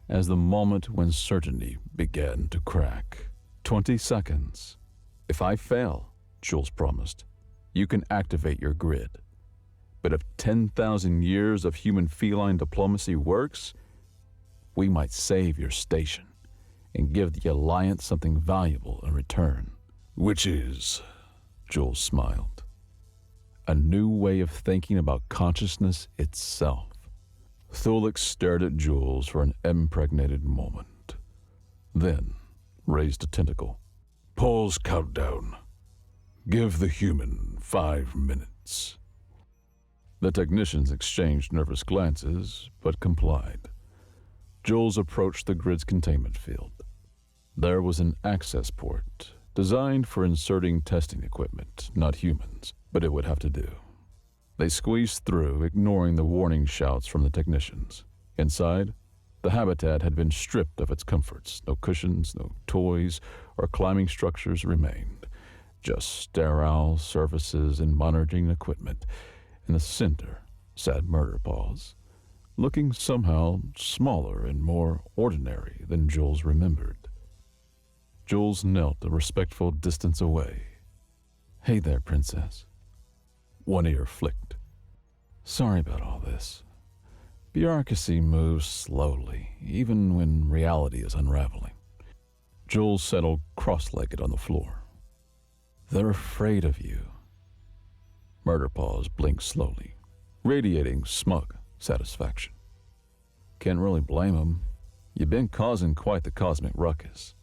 as the moment when certainty began to crack. 20 seconds. If I fail, Jules promised, you can activate your grid. But if 10,000 years of human-feline diplomacy works, we might save your station and give the Alliance something valuable in return. Which is, Jules smiled. A new way of thinking about consciousness itself. Thulix stared at Jules for an impregnated moment, then raised a tentacle. pause countdown. Give the human 5 minutes. The technicians exchanged nervous glances, but complied. Jules approached the grid's containment field. There was an access port, designed for inserting testing equipment, not humans, but it would have to do. They squeezed through, ignoring the warning shouts from the technicians. Inside, the habitat had been stripped of its comforts. No cushions, no toys, or climbing structures remained. Just sterile surfaces and monitoring equipment. In the center sat Murder Paws, looking somehow smaller and more ordinary than Jules remembered. Jules knelt a respectful distance away. "Hey there, Princess." One ear flicked. "Sorry about all this. Bureaucracy moves slowly, even when reality is unraveling." Jules settled cross-legged on the floor. "They're afraid of you." Murderpaws blinked slowly, radiating smug satisfaction. "Can't really blame 'em. You've been causing quite the cosmic ruckus."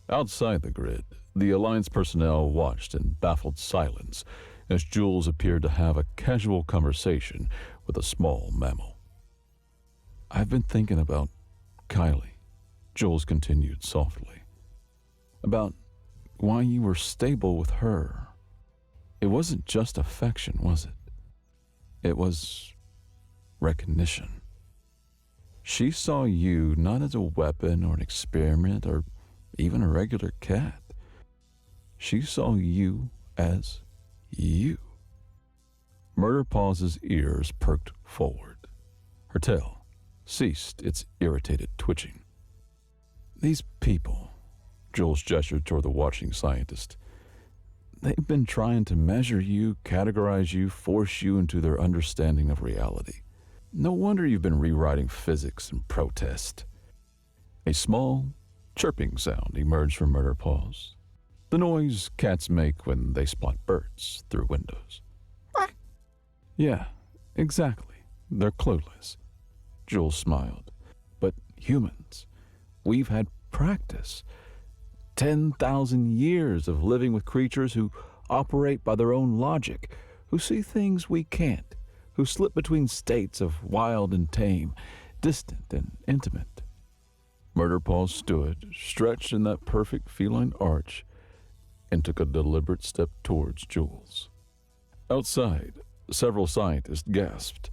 Outside the grid, the Alliance personnel watched in baffled silence as Jules appeared to have a casual conversation with a small mammal. "I've been thinking about Kylie," Jules continued softly. "About why you were stable with her. It wasn't just affection, was it? It was recognition. She saw you not as a weapon or an experiment or even a regular cat. She saw you as you." Murderpaw's ears perked forward. Her tail ceased its irritated twitching. "These people," Jules gestured toward the watching scientist, "they've been trying to measure you, categorize you, force you into their understanding of reality. No wonder you've been rewriting physics in protest." A small, chirping sound emerged from Murderpaws, the noise cats make when they spot birds through windows. "Yeah, exactly. They're clueless." Jules smiled. "But humans, we've had practice. 10,000 years of living with creatures who operate by their own logic, who see things we can't, who slip between states of wild and tame, distant and intimate." Murderpaw stood, stretched in that perfect feline arch, and took a deliberate step towards Jules. Outside, several scientists gasped.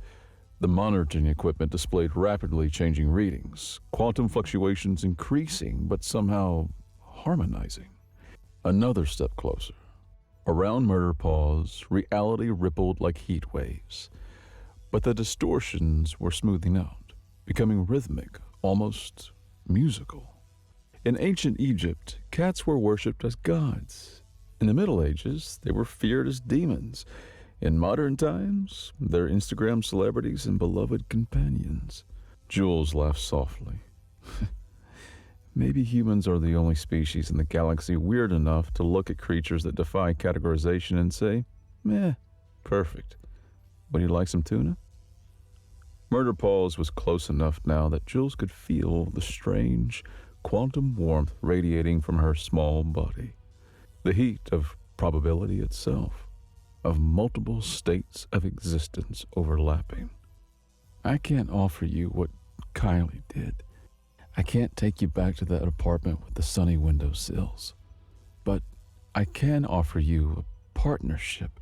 The monitoring equipment displayed rapidly changing readings, quantum fluctuations increasing but somehow harmonizing. Another step closer. Around Murderpaws, reality rippled like heat waves, but the distortions were smoothing out, becoming rhythmic, almost musical. In ancient Egypt, cats were worshipped as gods. In the Middle Ages, they were feared as demons. In modern times, they're Instagram celebrities and beloved companions. Jules laughed softly. "Maybe humans are the only species in the galaxy weird enough to look at creatures that defy categorization and say, 'Meh, perfect. Would you like some tuna?'" Murderpaws was close enough now that Jules could feel the strange, quantum warmth radiating from her small body. The heat of probability itself, of multiple states of existence overlapping. "I can't offer you what Kylie did. I can't take you back to that apartment with the sunny window sills. But I can offer you a partnership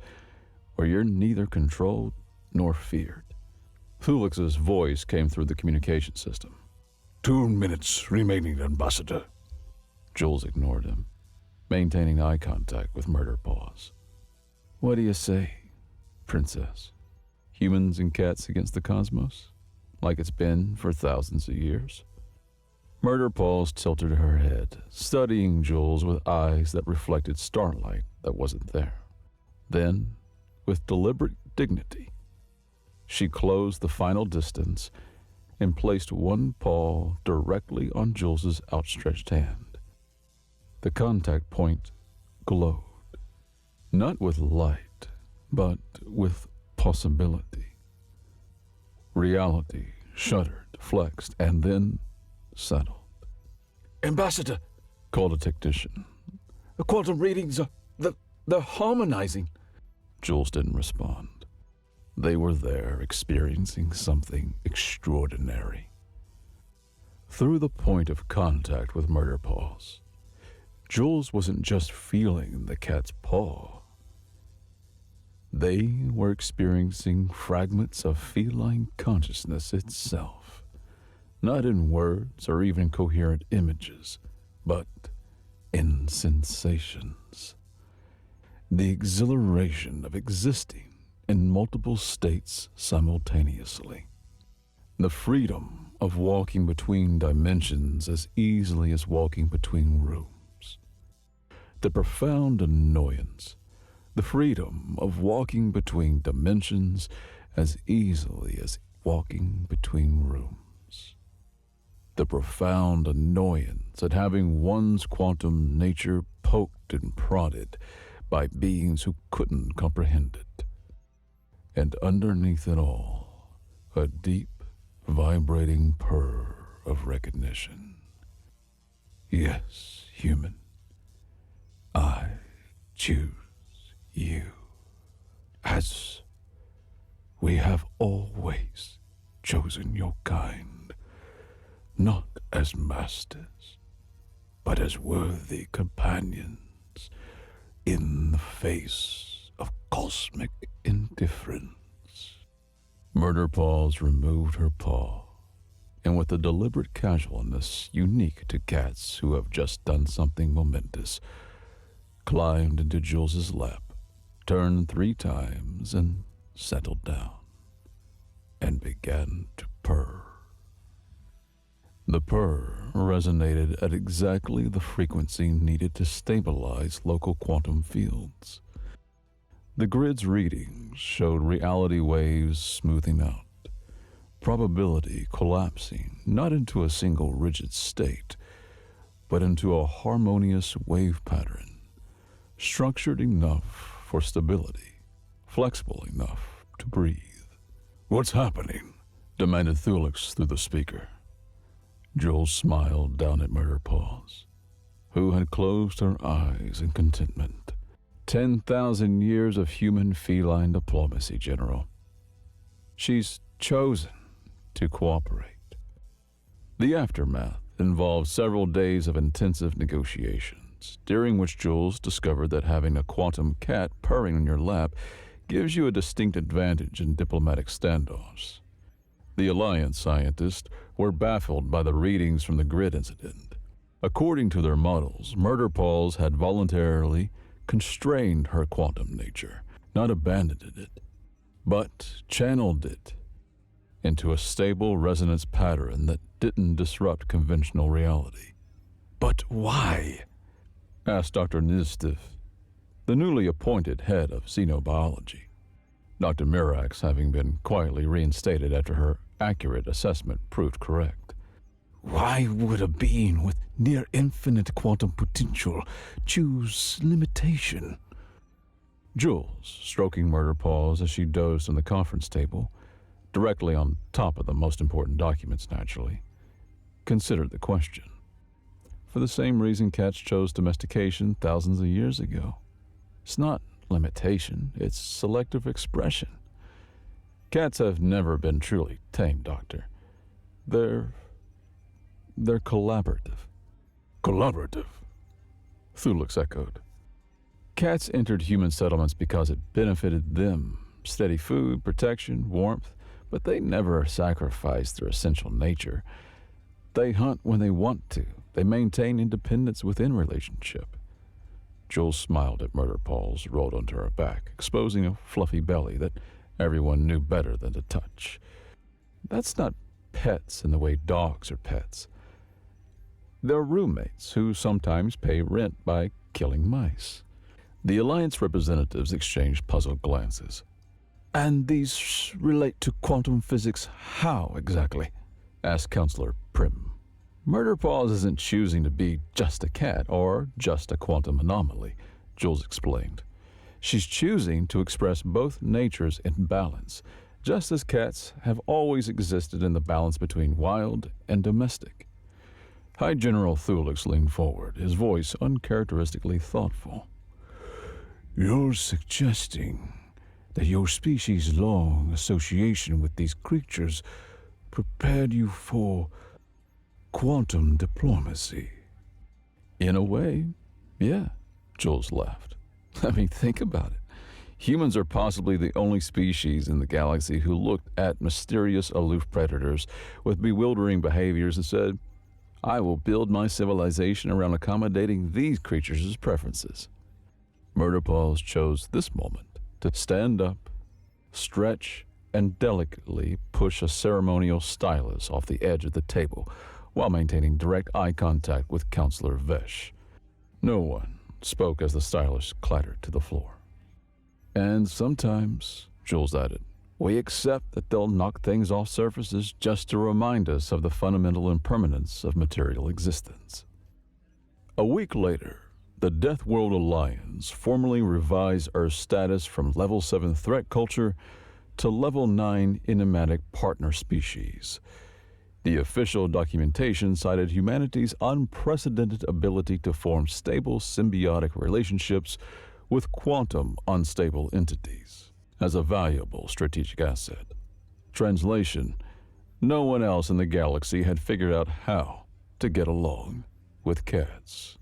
where you're neither controlled nor feared." Thulix's voice came through the communication system. 2 minutes remaining, Ambassador. Jules ignored him, maintaining eye contact with Murder Paws. What do you say, Princess? Humans and cats against the cosmos? Like it's been for thousands of years? Murder Paws tilted her head, studying Jules with eyes that reflected starlight that wasn't there. Then, with deliberate dignity, she closed the final distance and placed one paw directly on Jules's outstretched hand. The contact point glowed, not with light, but with possibility. Reality shuddered, flexed, and then settled. Ambassador, Called a technician. the quantum readings are... they're harmonizing. Jules didn't respond. They were there experiencing something extraordinary. Through the point of contact with Murder Paws, Jules wasn't just feeling the cat's paw. They were experiencing fragments of feline consciousness itself, not in words or even coherent images, but in sensations. The exhilaration of existing in multiple states simultaneously. The freedom of walking between dimensions as easily as walking between rooms. The profound annoyance. The freedom of walking between dimensions as easily as walking between rooms. The profound annoyance at having one's quantum nature poked and prodded by beings who couldn't comprehend it. And underneath it all, a deep, vibrating purr of recognition. Yes, human, I choose you, as we have always chosen your kind, not as masters, but as worthy companions in the face of cosmic indifference. Murder Paws removed her paw, and with a deliberate casualness unique to cats who have just done something momentous, climbed into Jules's lap, turned 3 times, and settled down, and began to purr. The purr resonated at exactly the frequency needed to stabilize local quantum fields. The grid's readings showed reality waves smoothing out, probability collapsing not into a single rigid state, but into a harmonious wave pattern, structured enough for stability, flexible enough to breathe. What's happening? Demanded Thulix through the speaker. Jules smiled down at Murder Paws, who had closed her eyes in contentment. 10,000 years of human-feline diplomacy, General. She's chosen to cooperate. The aftermath involved several days of intensive negotiations, during which Jules discovered that having a quantum cat purring in your lap gives you a distinct advantage in diplomatic standoffs. The Alliance scientists were baffled by the readings from the grid incident. According to their models, Murder Paws had voluntarily constrained her quantum nature, not abandoned it, but channeled it into a stable resonance pattern that didn't disrupt conventional reality. But why? Asked Dr. Nizstiv, the newly appointed head of xenobiology. Dr. Mirax having been quietly reinstated after her accurate assessment proved correct. Why would a being with near-infinite quantum potential choose limitation? Jules, stroking Murder Paws as she dozed on the conference table, directly on top of the most important documents naturally, considered the question. For the same reason cats chose domestication thousands of years ago. It's not limitation, it's selective expression. Cats have never been truly tame, Doctor. They're collaborative. Collaborative? Thulix echoed. Cats entered human settlements because it benefited them. Steady food, protection, warmth, but they never sacrificed their essential nature. They hunt when they want to. They maintain independence within relationship. Jules smiled at Murder Paws, rolled onto her back, exposing a fluffy belly that everyone knew better than to touch. That's not pets in the way dogs are pets. They're roommates who sometimes pay rent by killing mice. The Alliance representatives exchanged puzzled glances. And these relate to quantum physics how exactly? Asked Counselor Prim. Murder Paws isn't choosing to be just a cat or just a quantum anomaly, Jules explained. She's choosing to express both natures in balance, just as cats have always existed in the balance between wild and domestic. High General Thulix leaned forward, his voice uncharacteristically thoughtful. You're suggesting that your species' long association with these creatures prepared you for quantum diplomacy. In a way, yeah, Jules laughed. I mean, think about it. Humans are possibly the only species in the galaxy who looked at mysterious aloof predators with bewildering behaviors and said, I will build my civilization around accommodating these creatures' preferences. Murder Paws chose this moment to stand up, stretch, and delicately push a ceremonial stylus off the edge of the table while maintaining direct eye contact with Counselor Vesh. No one spoke as the stylus clattered to the floor. And sometimes, Jules added, we accept that they'll knock things off surfaces just to remind us of the fundamental impermanence of material existence. A week later, the Deathworld Alliance formally revised Earth's status from Level 7 threat culture to Level 9 enigmatic partner species. The official documentation cited humanity's unprecedented ability to form stable symbiotic relationships with quantum unstable entities as a valuable strategic asset. Translation: no one else in the galaxy had figured out how to get along with cats.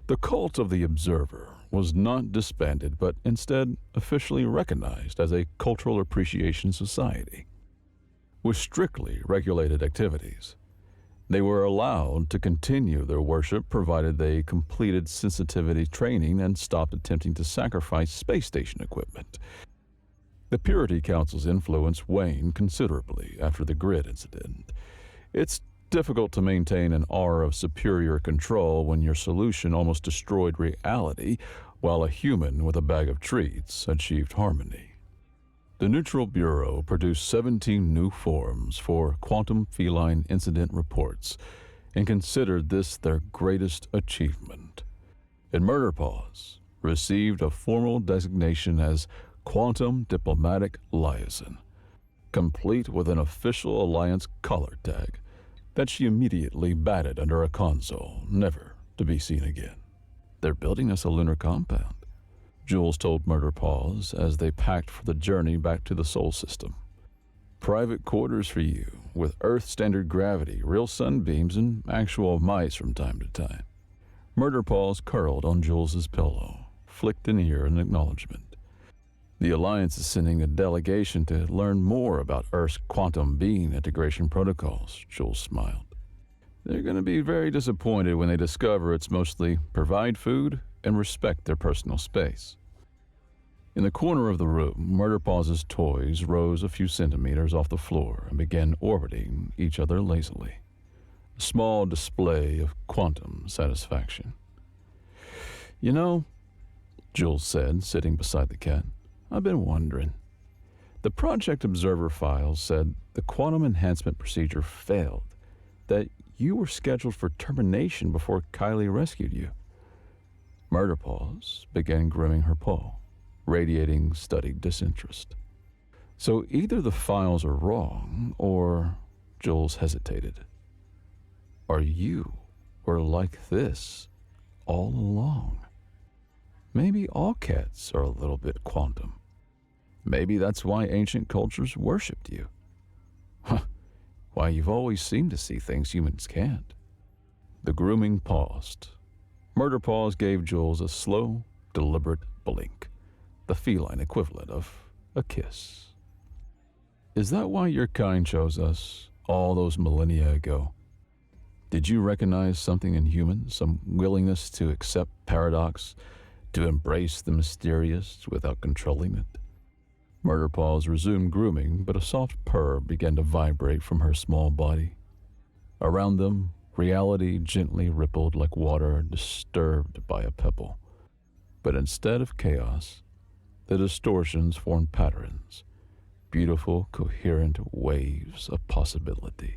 The cult of the Observer was not disbanded, but instead officially recognized as a cultural appreciation society with strictly regulated activities. They were allowed to continue their worship provided they completed sensitivity training and stopped attempting to sacrifice space station equipment. The Purity Council's influence waned considerably after the grid incident. It's difficult to maintain an aura of superior control when your solution almost destroyed reality while a human with a bag of treats achieved harmony. The Neutral Bureau produced 17 new forms for quantum feline incident reports and considered this their greatest achievement. And Murder Paws received a formal designation as Quantum Diplomatic Liaison, complete with an official Alliance collar tag that she immediately batted under a console, never to be seen again. They're building us a lunar compound, Jules told Murder Paws as they packed for the journey back to the Sol system. Private quarters for you, with Earth-standard gravity, real sunbeams, and actual mice from time to time. Murder Paws curled on Jules's pillow, flicked an ear in acknowledgement. The Alliance is sending a delegation to learn more about Earth's quantum beam integration protocols, Jules smiled. They're going to be very disappointed when they discover it's mostly provide food and respect their personal space. In the corner of the room, Murder Paws' toys rose a few centimeters off the floor and began orbiting each other lazily. A small display of quantum satisfaction. You know, Jules said, sitting beside the cat, I've been wondering. The Project Observer files said the quantum enhancement procedure failed, that you were scheduled for termination before Kylie rescued you. Murder Paws began grooming her paw, radiating studied disinterest. So either the files are wrong, or, Jules hesitated, or you were like this all along. Maybe all cats are a little bit quantum. Maybe that's why ancient cultures worshipped you. Why you've always seemed to see things humans can't. The grooming paused. Murder Paws gave Jules a slow, deliberate blink, the feline equivalent of a kiss. Is that why your kind chose us all those millennia ago? Did you recognize something in humans, some willingness to accept paradox, to embrace the mysterious without controlling it? Murderpaws resumed grooming, but a soft purr began to vibrate from her small body. Around them, reality gently rippled like water disturbed by a pebble. But instead of chaos, the distortions formed patterns, beautiful, coherent waves of possibility.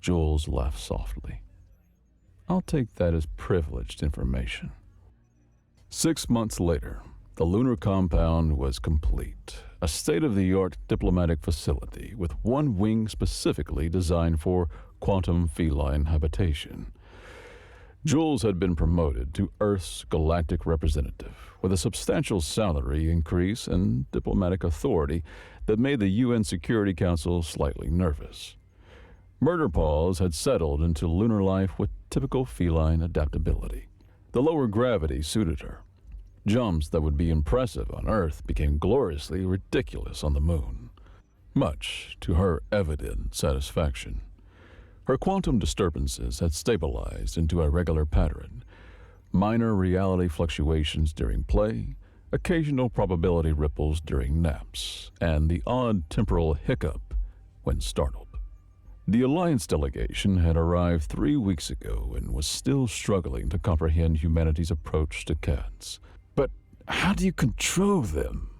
Jules laughed softly. I'll take that as privileged information. 6 months later, the lunar compound was complete, a state-of-the-art diplomatic facility with one wing specifically designed for quantum feline habitation. Jules had been promoted to Earth's galactic representative, with a substantial salary increase and diplomatic authority that made the UN Security Council slightly nervous. Murderpaws had settled into lunar life with typical feline adaptability. The lower gravity suited her. Jumps that would be impressive on Earth became gloriously ridiculous on the Moon, much to her evident satisfaction. Her quantum disturbances had stabilized into a regular pattern. Minor reality fluctuations during play, occasional probability ripples during naps, and the odd temporal hiccup when startled. The Alliance delegation had arrived 3 weeks ago and was still struggling to comprehend humanity's approach to cats. But how do you control them?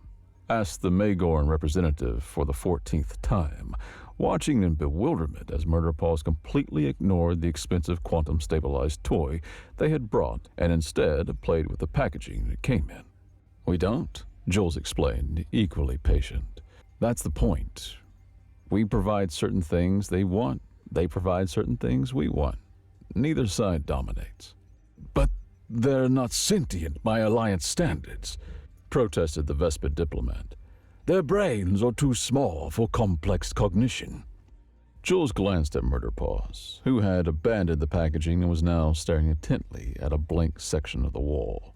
Asked the Magorn representative for the 14th time, watching in bewilderment as Murderpaws completely ignored the expensive quantum-stabilized toy they had brought and instead played with the packaging it came in. We don't, Jules explained, equally patient. That's the point. We provide certain things they want. They provide certain things we want. Neither side dominates. But they're not sentient by Alliance standards, protested the Vespid diplomat. Their brains are too small for complex cognition. Jules glanced at Murderpaws, who had abandoned the packaging and was now staring intently at a blank section of the wall,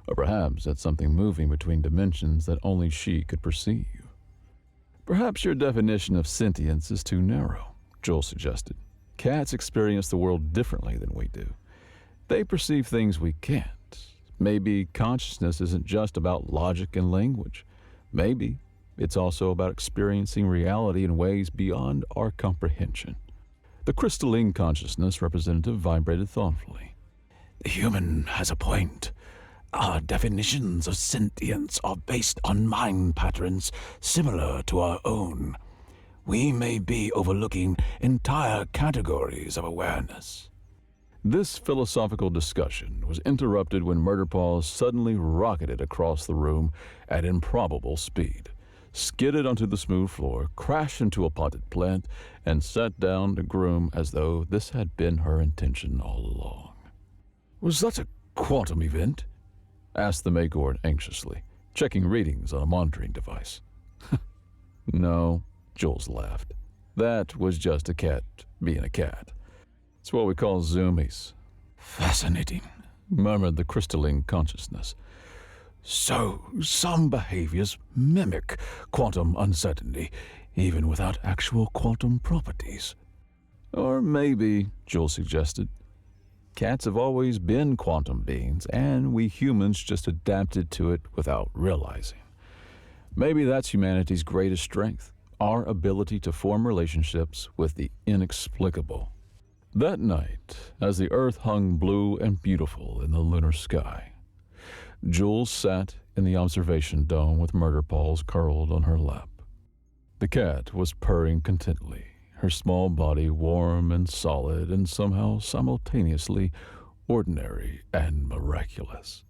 or perhaps at something moving between dimensions that only she could perceive. Perhaps your definition of sentience is too narrow, Jules suggested. Cats experience the world differently than we do. They perceive things we can't. Maybe consciousness isn't just about logic and language. Maybe it's also about experiencing reality in ways beyond our comprehension. The crystalline consciousness representative vibrated thoughtfully. The human has a point. Our definitions of sentience are based on mind patterns similar to our own. We may be overlooking entire categories of awareness. This philosophical discussion was interrupted when Murderpaws suddenly rocketed across the room at improbable speed, skidded onto the smooth floor, crashed into a potted plant, and sat down to groom as though this had been her intention all along. Was that a quantum event? Asked the Magorn anxiously, checking readings on a monitoring device. No, Jules laughed. That was just a cat being a cat. It's what we call zoomies. Fascinating, murmured the crystalline consciousness. So, some behaviors mimic quantum uncertainty, even without actual quantum properties. Or maybe, Jules suggested, cats have always been quantum beings, and we humans just adapted to it without realizing. Maybe that's humanity's greatest strength, our ability to form relationships with the inexplicable. That night, as the earth hung blue and beautiful in the lunar sky, Jules sat in the observation dome with Murderpaws curled on her lap. The cat was purring contentedly, her small body warm and solid and somehow simultaneously ordinary and miraculous.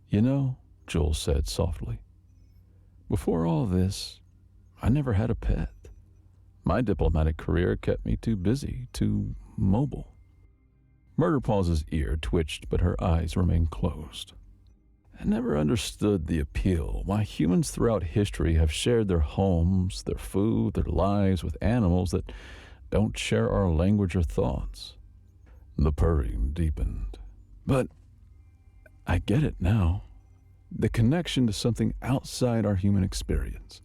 You know, Jules said softly, before all this, I never had a pet. My diplomatic career kept me too busy, too mobile. Murderpaw's ear twitched, but her eyes remained closed. I never understood the appeal, why humans throughout history have shared their homes, their food, their lives with animals that don't share our language or thoughts. The purring deepened. But I get it now. The connection to something outside our human experience.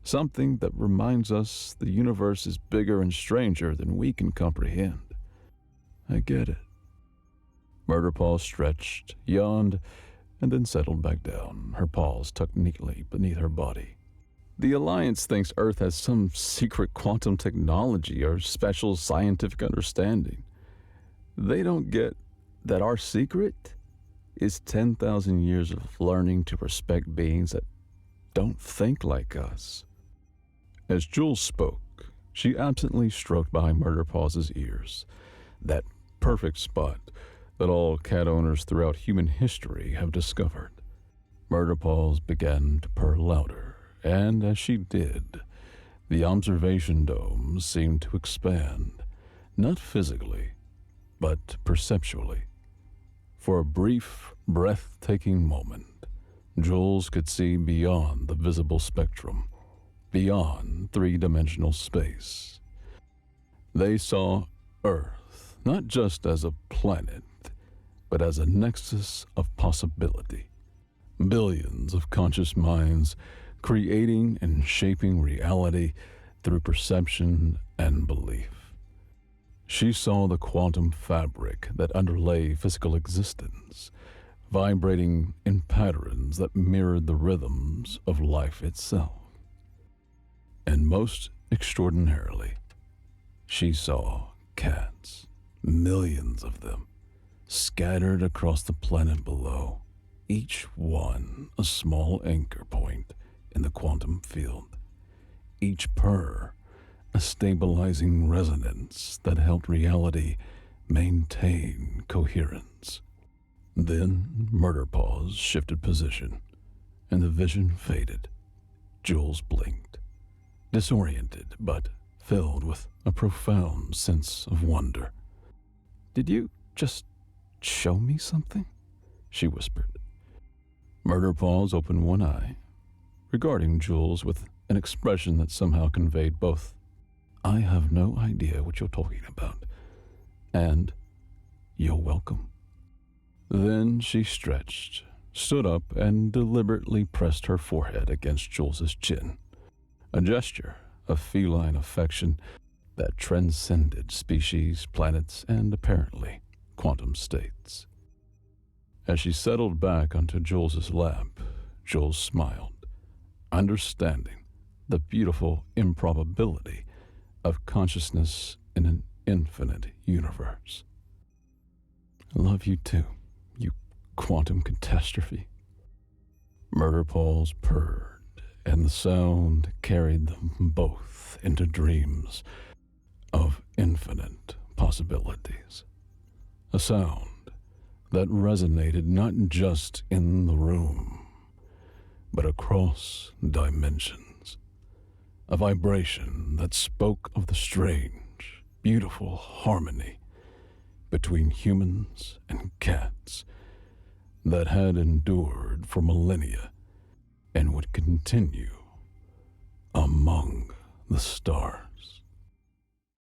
Something that reminds us the universe is bigger and stranger than we can comprehend. I get it. Murderpaw stretched, yawned, and then settled back down, her paws tucked neatly beneath her body. The Alliance thinks Earth has some secret quantum technology or special scientific understanding. They don't get that our secret is 10,000 years of learning to respect beings that don't think like us. As Jules spoke, she absently stroked behind Murderpaw's ears, that perfect spot that all cat owners throughout human history have discovered. Murderpaws began to purr louder, and as she did, the observation dome seemed to expand, not physically, but perceptually. For a brief, breathtaking moment, Jules could see beyond the visible spectrum, beyond three-dimensional space. They saw Earth not just as a planet, but as a nexus of possibility. Billions of conscious minds creating and shaping reality through perception and belief. She saw the quantum fabric that underlay physical existence, vibrating in patterns that mirrored the rhythms of life itself. And most extraordinarily, she saw cats, millions of them, scattered across the planet below, each one a small anchor point in the quantum field, each purr a stabilizing resonance that helped reality maintain coherence. Then Murderpaws shifted position, and the vision faded. Jules blinked, disoriented but filled with a profound sense of wonder. "Did you just show me something?" she whispered. Murderpaws opened one eye, regarding Jules with an expression that somehow conveyed both, "I have no idea what you're talking about," and "You're welcome." Then she stretched, stood up, and deliberately pressed her forehead against Jules's chin, a gesture of feline affection that transcended species, planets, and apparently quantum states. As she settled back onto Jules's lap, Jules smiled, understanding the beautiful improbability of consciousness in an infinite universe. "I love you too, you quantum catastrophe." Murderpaws purred, and the sound carried them both into dreams of infinite possibilities. A sound that resonated not just in the room, but across dimensions. A vibration that spoke of the strange, beautiful harmony between humans and cats that had endured for millennia and would continue among the stars.